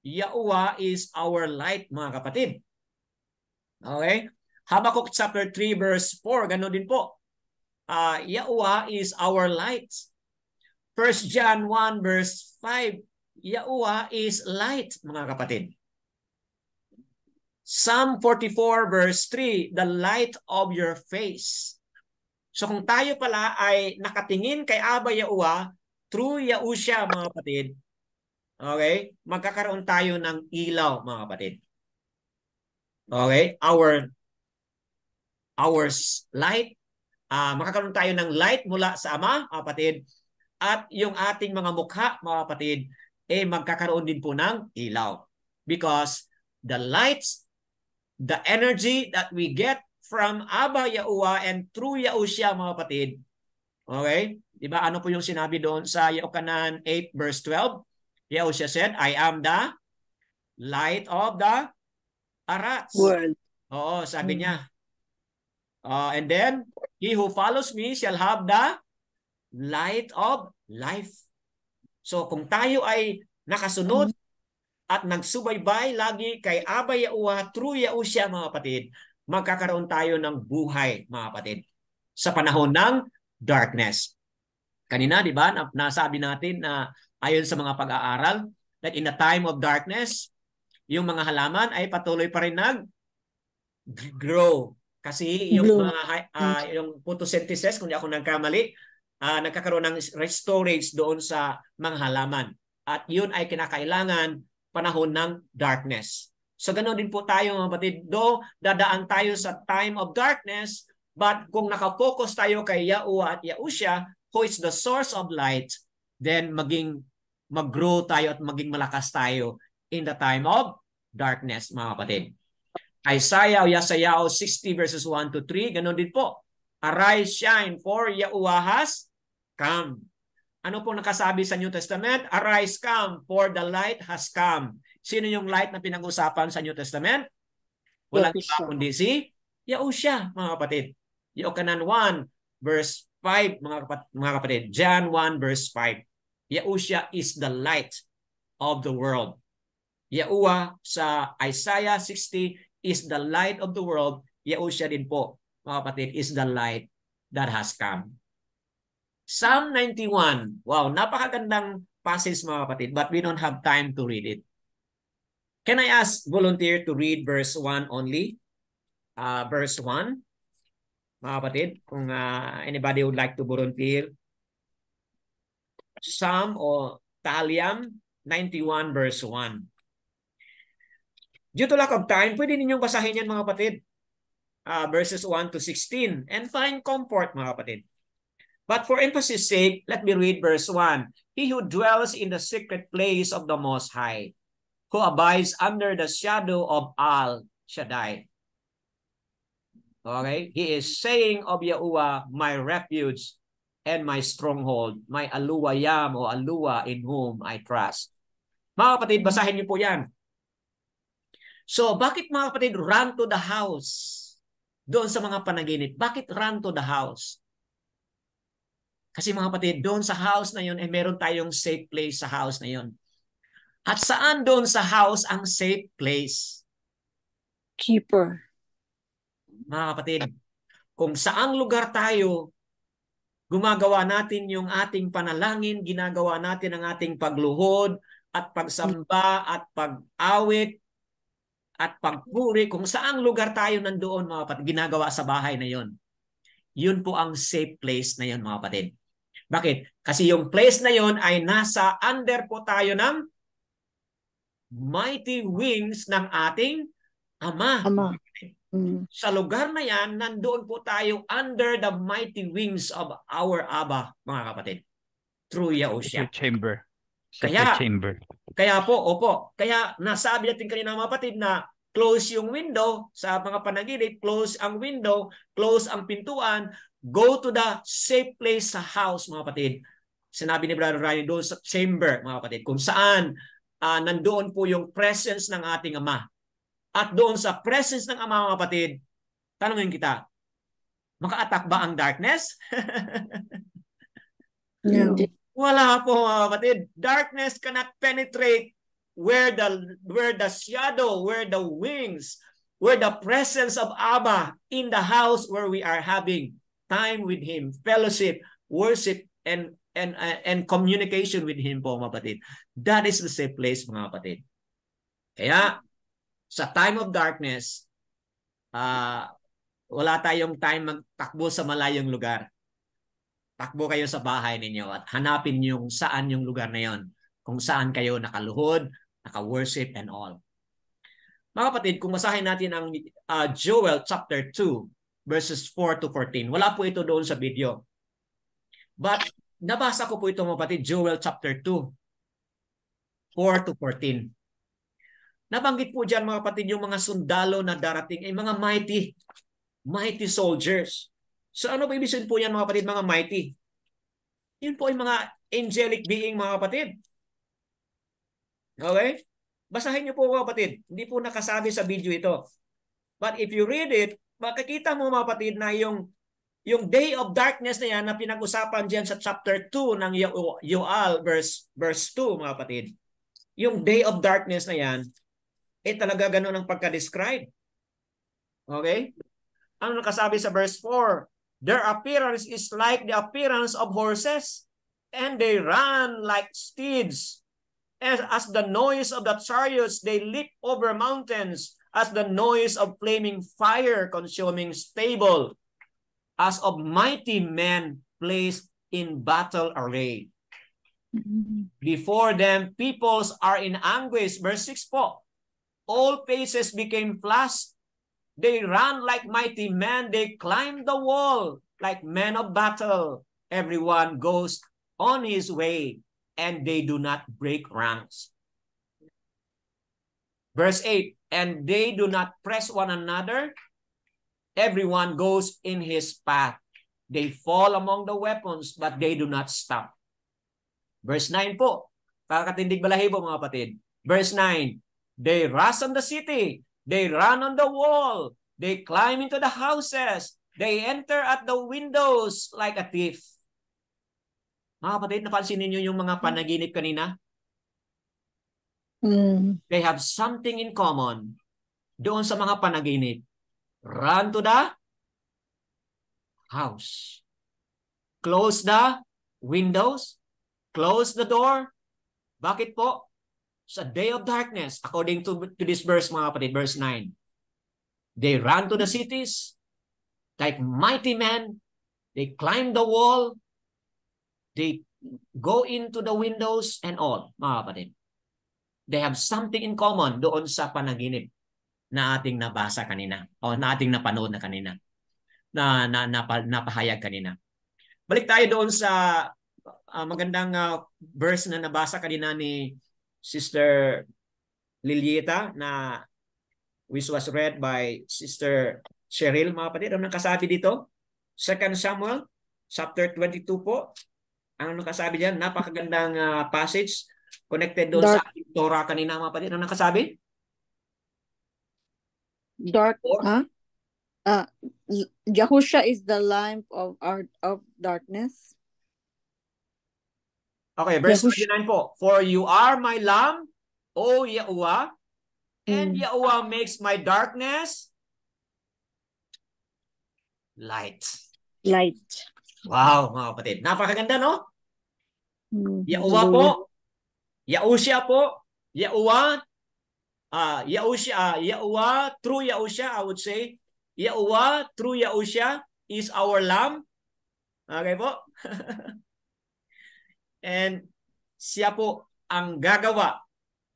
Yahuwah is our light mga kapatid. Okay? Habakkuk chapter 3 verse 4, ganoon din po. Yahuwah is our light. 1 John 1 verse 5, Yahuwah is light, mga kapatid. Psalm 44 verse 3, the light of your face. So kung tayo pala ay nakatingin kay Abba Yahuwah, through Yahusha, mga kapatid, okay, magkakaroon tayo ng ilaw, mga kapatid. Okay, our light, makakaroon tayo ng light mula sa Ama, mga kapatid, at yung ating mga mukha, mga kapatid, magkakaroon din po ng ilaw. Because the lights, the energy that we get from Abba Yahuwah and through Yahusha, mga kapatid, okay, di ba ano po yung sinabi doon sa Yohanan 8 verse 12? Yahusha said, I am the light of the arats. World. Oo, sabi niya. And then, he who follows me shall have the light of life. So kung tayo ay nakasunod at nagsubaybay lagi kay Abba Yahuwah through Yahusha, mga kapatid, magkakaroon tayo ng buhay, mga kapatid, sa panahon ng darkness. Kanina, di ba, nasabi natin na ayon sa mga pag-aaral, that in the time of darkness, yung mga halaman ay patuloy pa rin nag-grow. Kasi yung yung photosynthesis, kung di ako nagkamali, nagkakaroon ng storage doon sa mga halaman. At yun ay kinakailangan panahon ng darkness. So ganoon din po tayo mga kapatid. Do dadaan tayo sa time of darkness, but kung nakafocus tayo kay Yahuwah at Yahusha, who is the source of light, then mag-grow tayo at maging malakas tayo in the time of darkness, mga kapatid. Isaiah 60 verses 1 to 3, ganoon din po. Arise, shine, for Yahuwah has come. Ano po nakasabi sa New Testament? Arise, come, for the light has come. Sino yung light na pinag-usapan sa New Testament? Walang iba kundi si Yahusha, mga kapatid. Yohanan 1 verse 5, mga kapatid. John 1 verse 5. Yahusha is the light of the world. Yahuwah sa Isaiah 60 is the light of the world. Yahusha din po, mga kapatid, is the light that has come. Psalm 91. Wow, napakagandang passage, mga kapatid, but we don't have time to read it. Can I ask volunteer to read verse 1 only? Verse 1. Mga kapatid, kung anybody would like to volunteer. Psalm o Talyam 91 verse 1. Due to lack of time, pwede ninyong basahin yan, mga kapatid. Verses 1 to 16. And find comfort, mga kapatid. But for emphasis sake, let me read verse 1. He who dwells in the secret place of the Most High, who abides under the shadow of Al Shaddai. Okay? He is saying of Yahuwah, my refuge and my stronghold, my aluwayam o aluwa in whom I trust. Mga kapatid, basahin niyo po yan. So, bakit mga kapatid, run to the house? Doon sa mga panaginip. Bakit run to the house? Kasi mga kapatid, doon sa house na yun, meron tayong safe place sa house na yun. At saan doon sa house ang safe place? Keeper. Mga kapatid, kung saang lugar tayo, gumagawa natin yung ating panalangin, ginagawa natin ang ating pagluhod at pagsamba at pag-awit at pagpuri, kung saang lugar tayo nandoon mga kapatid, ginagawa sa bahay na yon. Yun po ang safe place na yon mga kapatid. Bakit? Kasi yung place na yon ay nasa under po tayo ng mighty wings ng ating Ama. Ama. Mm. Sa lugar na yan, nandoon po tayo under the mighty wings of our Abba, mga kapatid. Through Yahushua. Chamber. Kaya, chamber. Kaya po, opo. Kaya nasabi natin kanina mga kapatid na close yung window sa mga panaginip, close ang window, close ang pintuan, go to the safe place sa house, mga kapatid. Sinabi ni Brother Ryan doon sa chamber, mga kapatid, kung saan nandoon po yung presence ng ating Ama. At doon sa presence ng Ama, mga kapatid, tanungin kita, maka-attack ba ang darkness? No. Wala po mga kapatid. Darkness cannot penetrate where the shadow, where the wings, where the presence of Abba in the house where we are having time with Him, fellowship, worship, and communication with Him po mga kapatid. That is the safe place mga kapatid. Kaya sa time of darkness, wala tayong time magtakbo sa malayong lugar. Takbo kayo sa bahay ninyo at hanapin yung saan yung lugar na yon. Kung saan kayo nakaluhod, naka-worship and all. Mga kapatid, kung masahin natin ang Joel chapter 2, verses 4 to 14. Wala po ito doon sa video. But nabasa ko po ito mga kapatid, Joel chapter 2, 4 to 14. Nabanggit po dyan mga kapatid yung mga sundalo na darating ay mga mighty soldiers. So ano ba ibig sabihin po yan mga kapatid, mga mighty? Yun po ay mga angelic being mga kapatid. Okay? Basahin niyo po mga kapatid. Hindi po nakasabi sa video ito. But if you read it, makikita mo mga kapatid na yung day of darkness na yan na pinag-usapan dyan sa chapter 2 ng Yoel verse 2 mga kapatid. Yung day of darkness na yan, talaga ganun ang pagka-describe. Okay? Ano nakasabi sa verse 4? Their appearance is like the appearance of horses, and they run like steeds. As the noise of the chariots, they leap over mountains, as the noise of flaming fire consuming stable, as of mighty men placed in battle array. Before them, peoples are in anguish. Verse 6 po. All faces became flushed. They ran like mighty men. They climbed the wall like men of battle. Everyone goes on his way, and they do not break ranks. Verse 8, and they do not press one another. Everyone goes in his path. They fall among the weapons, but they do not stop. Verse 9 po. Kakatindig balahibo mga kapatid. Verse 9, they rush on the city. They run on the wall. They climb into the houses. They enter at the windows like a thief. Mga kapatid, napansin ninyo yung mga panaginip kanina? They have something in common doon sa mga panaginip. Run to the house. Close the windows. Close the door. Bakit po? Sa day of darkness, according to this verse mga kapatid, verse 9. They run to the cities like mighty men. They climb the wall. They go into the windows and all, mga kapatid. They have something in common doon sa panaginip na ating nabasa kanina o na ating napanood na kanina, na napahayag kanina. Balik tayo doon sa magandang verse na nabasa kanina ni Sister Lilieta na which was read by Sister Cheryl, mga kapatid. Ano nakasabi dito? 2 Samuel chapter 22 po. Ano nakasabi diyan? Napakagandang passage connected doon sa ating Torah kanina mga kapatid. Ano nakasabi? Dark, Or, huh? Yahusha is the lamp of darkness. okay, verse Yahusha. 29 po. For you are my lamp, O Yahuwah, and Yahuwah makes my darkness light. Light. Wow, mga kapatid. Napakaganda, no? Yahuwah po, Hallelujah. Yahusha po, Yahuwah, Yahuwah, through Yahusha, I would say, Yahuwah, through Yahusha, is our lamp. Okay po? And siya po ang gagawa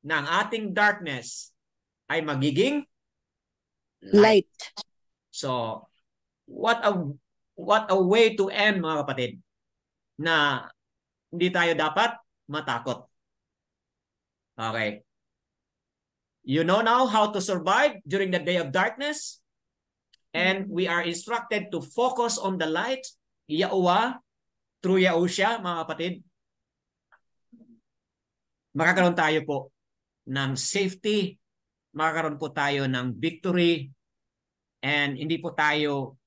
ng ating darkness ay magiging light. Light. So, what a way to end, mga kapatid, na hindi tayo dapat matakot. Okay. You know now how to survive during the day of darkness, and we are instructed to focus on the light, Yahuwah, through Yahusha, mga kapatid. Makakaroon tayo po ng safety, makakaroon po tayo ng victory, and hindi po tayo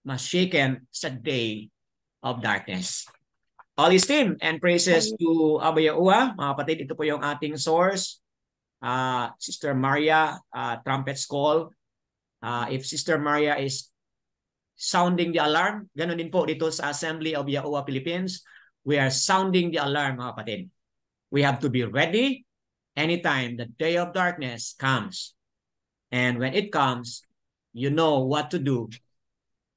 mas-shaken sa day of darkness. All esteem and praises to Abba Yahuwah. Mga kapatid, ito po yung ating source. Sister Maria, Trumpet's Call. If Sister Maria is sounding the alarm, ganun din po dito sa Assembly of Yahuwah Philippines. We are sounding the alarm, mga kapatid. We have to be ready anytime the day of darkness comes. And when it comes, you know what to do.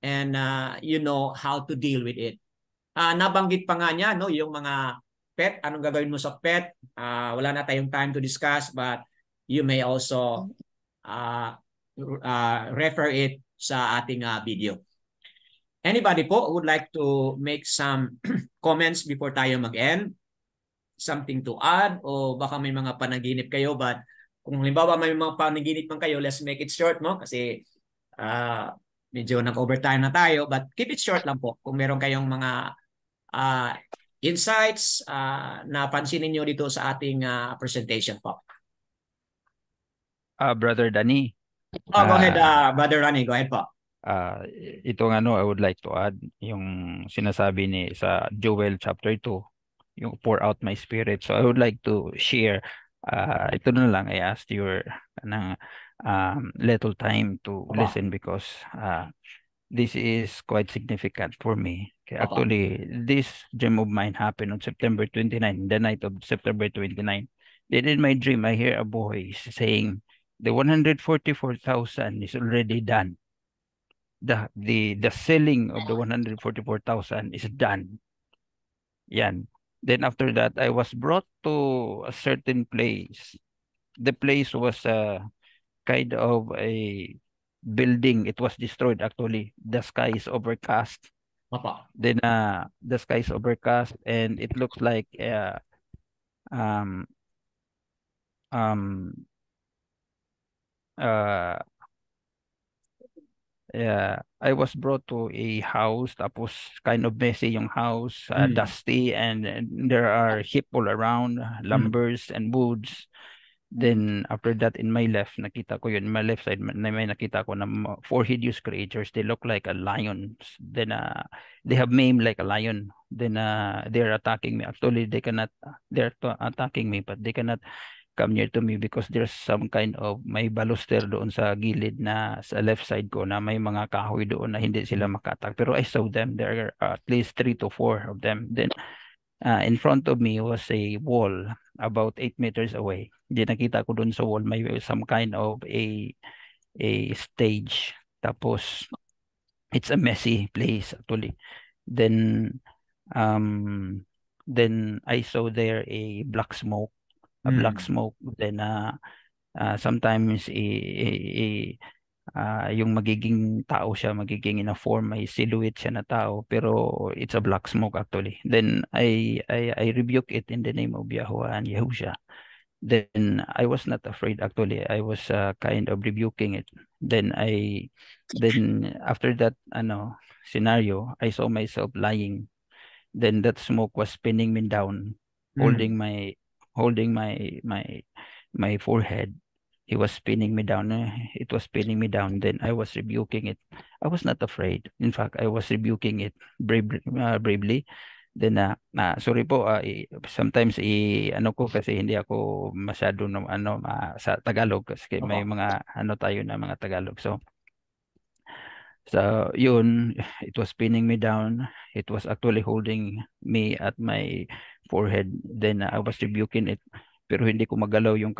And you know how to deal with it. Nabanggit pa nga niya, no, yung mga pet, anong gagawin mo sa pet? Wala na tayong time to discuss, but you may also refer it sa ating video. Anybody po would like to make some comments before tayo mag-end? Something to add? O baka may mga panaginip kayo, but kung halimbawa may mga panaginip man kayo, let's make it short, no? Kasi medyo nag-overtime na tayo, but keep it short lang po. Kung meron kayong mga insights na pansinin nyo dito sa ating presentation po. Brother Danny. Go ahead, Brother Ronnie. Go ahead po. Itong I would like to add yung sinasabi ni sa Joel chapter 2, yung pour out my spirit. So I would like to share. Ito na lang, I asked your little time to listen because this is quite significant for me. Okay, actually, this dream of mine happened on September 29, the night of September 29. Then in my dream, I hear a voice saying, the 144,000 is already done. The selling of the 144,000 is done. Yan. Then after that, I was brought to a certain place. The place was kind of a building. It was destroyed actually. The sky is overcast. Then the sky is overcast and it looks like I was brought to a house, tapos kind of messy yung house, dusty, and there are heap all around, lumbers and woods. Then after that, in my left, nakita ko yun, in my left side, may nakita ko na 4 hideous creatures. They look like a lion. Then they have maimed like a lion. Then they're attacking me. Actually, they're attacking me, but they cannot come near to me because there's some kind of may baluster doon sa gilid na sa left side ko na may mga kahoy doon na hindi sila makatak. Pero I saw them. There are at least 3 to 4 of them. Then in front of me was a wall about 8 meters away. Di nakita ko doon sa wall may some kind of a stage. Tapos it's a messy place actually. Then I saw there a black smoke. A black smoke. Then sometimes yung magiging tao siya, magiging in a form, may silhouette siya na tao, pero it's a black smoke actually. Then I rebuke it in the name of Yahuwah and Yahusha. Then I was not afraid actually. I was kind of rebuking it. Then after that scenario, I saw myself lying. Then that smoke was spinning me down, holding my forehead. he was spinning me down. It was spinning me down. Then I was rebuking it. I was not afraid. In fact, I was rebuking it bravely. Then sorry po, sometimes ano ko kasi hindi ako masyado sa Tagalog kasi may mga ano tayo na mga Tagalog. So yun, it was pinning me down. It was actually holding me at my forehead. Then I was rebuking it. Pero hindi ko magalaw yung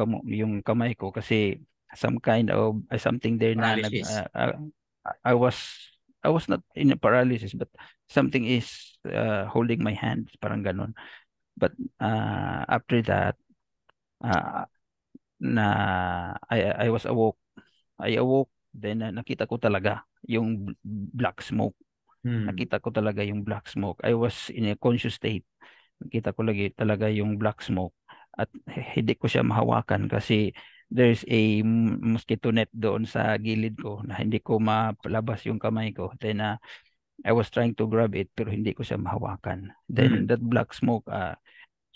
kamay ko kasi some kind of something there na Paralysis. I was not in a paralysis, but something is holding my hand, parang ganon. But after that, I was awoke. I awoke, then nakita ko talaga yung black smoke. Nakita ko talaga yung black smoke. I was in a conscious state. Nakita ko lagi talaga yung black smoke. At hindi ko siya mahawakan kasi there's a mosquito net doon sa gilid ko na hindi ko mapalabas yung kamay ko. Then I was trying to grab it pero hindi ko siya mahawakan. Then that black smoke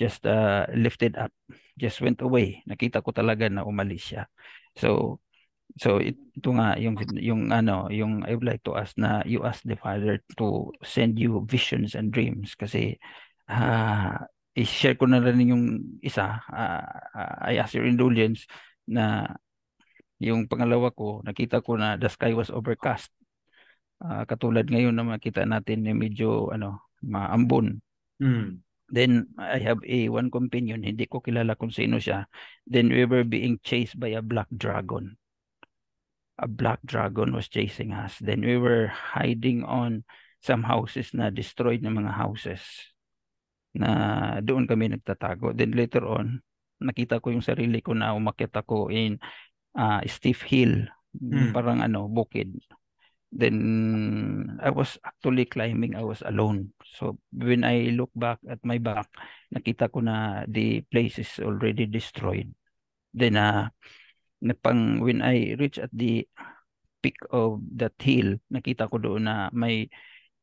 just lifted up, just went away. Nakita ko talaga na umalis siya. So ito nga yung I would like to ask na you ask the Father to send you visions and dreams kasi i-share ko na rin yung isa. I ask your indulgence na yung pangalawa ko, nakita ko na the sky was overcast. Katulad ngayon na makita natin na medyo maambon. Then I have one companion, hindi ko kilala kung sino siya. Then we were being chased by a black dragon. A black dragon was chasing us. Then we were hiding on some houses na destroyed na mga houses. Na doon kami nagtatago. Then later on, nakita ko yung sarili ko na umakyat ako in steep hill, parang bukid. Then I was actually climbing. I was alone. So when I look back at my back, nakita ko na the place is already destroyed. Then when I reach at the peak of that hill, nakita ko doon na may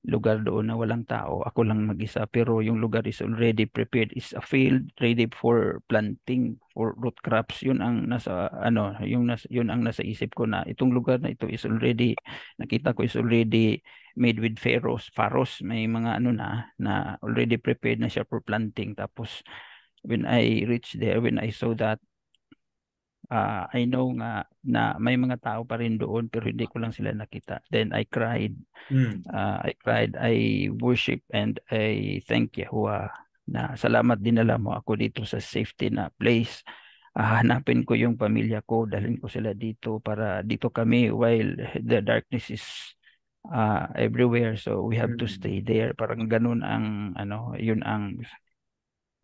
lugar doon na walang tao, ako lang mag-isa, pero yung lugar is already prepared, is a field ready for planting for root crops. Yun ang nasa yun ang nasa isip ko na itong lugar na ito is already, nakita ko is already made with farrows, may mga na already prepared na siya for planting. Tapos when I reached there, when I saw that, I know nga na may mga tao pa rin doon pero hindi ko lang sila nakita. Then I cried. I worship and I thank Yahuwah na salamat dinala mo ako dito sa safety na place. Hanapin ko yung pamilya ko, dalhin ko sila dito para dito kami while the darkness is everywhere. So we have to stay there. Parang ganun ang yun ang,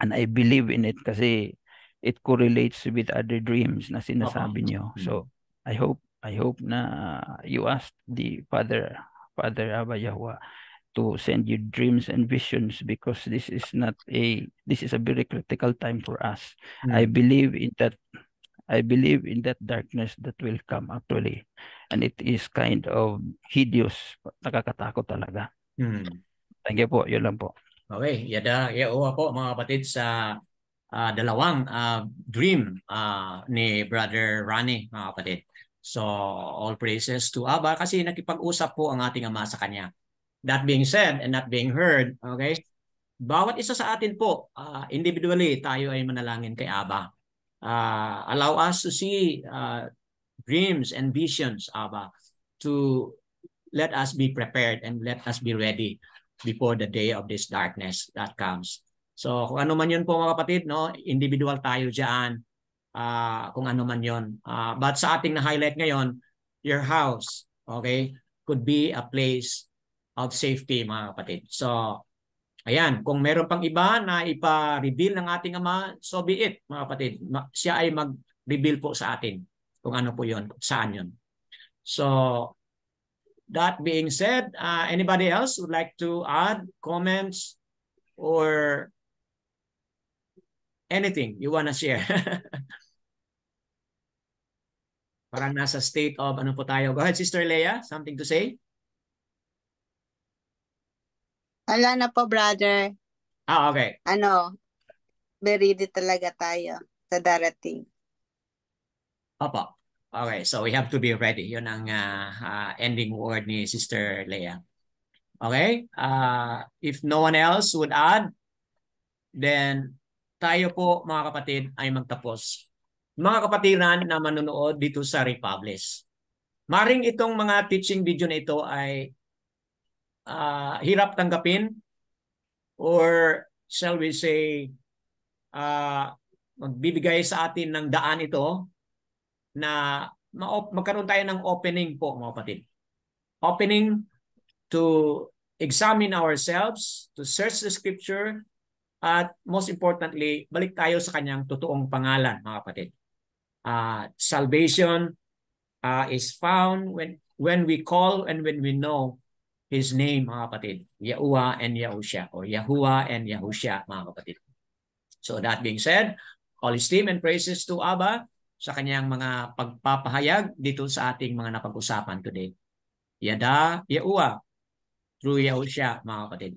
and I believe in it kasi it correlates with other dreams na sinasabi niyo. So I hope na you ask the Father Abba Yahuwah to send you dreams and visions because this is a very critical time for us. I believe in that darkness that will come actually, and it is kind of hideous, nakakatakot talaga. Thank you po, yun lang po. Okay, Yahuwah po mga kapatid sa dalawang dream ni Brother Ronnie, mga kapatid. So, all praises to Abba kasi nakipag-usap po ang ating Ama sa Kanya. That being said and that being heard, okay, bawat isa sa atin po, individually, tayo ay manalangin kay Abba. Allow us to see dreams and visions, Abba, to let us be prepared and let us be ready before the day of this darkness that comes. So kung ano man yun po mga kapatid, individual tayo dyan, kung ano man yun. But sa ating na-highlight ngayon, your house, okay, could be a place of safety mga kapatid. So, ayan, kung meron pang iba na ipa-reveal ng ating Ama, so be it mga kapatid. Siya ay mag-reveal po sa atin kung ano po yun, saan yun. So, that being said, anybody else would like to add comments or anything you wanna share? Parang nasa state of ano po tayo. Go ahead, Sister Leia. Something to say? Wala na po, brother. Okay. Ready talaga tayo sa darating. Opo. Okay, so we have to be ready. Yun ang ending word ni Sister Leah. Okay? If no one else would add, then tayo po mga kapatid ay magtapos. Mga kapatiran na manonood dito sa Republish. Maring itong mga teaching video na ito ay hirap tanggapin or shall we say magbibigay sa atin ng daan ito na magkaroon tayo ng opening po mga kapatid. Opening to examine ourselves, to search the scripture, at most importantly, balik tayo sa kanyang totoong pangalan mga kapatid. Salvation is found when we call and when we know His name mga kapatid. Yahuwah and Yahushua, or Yahuwah and Yahushua mga kapatid. So that being said, all esteem and praises to Abba sa kanyang mga pagpapahayag dito sa ating mga napag-usapan today. Yada, Yahuwah, through Yahushua mga kapatid.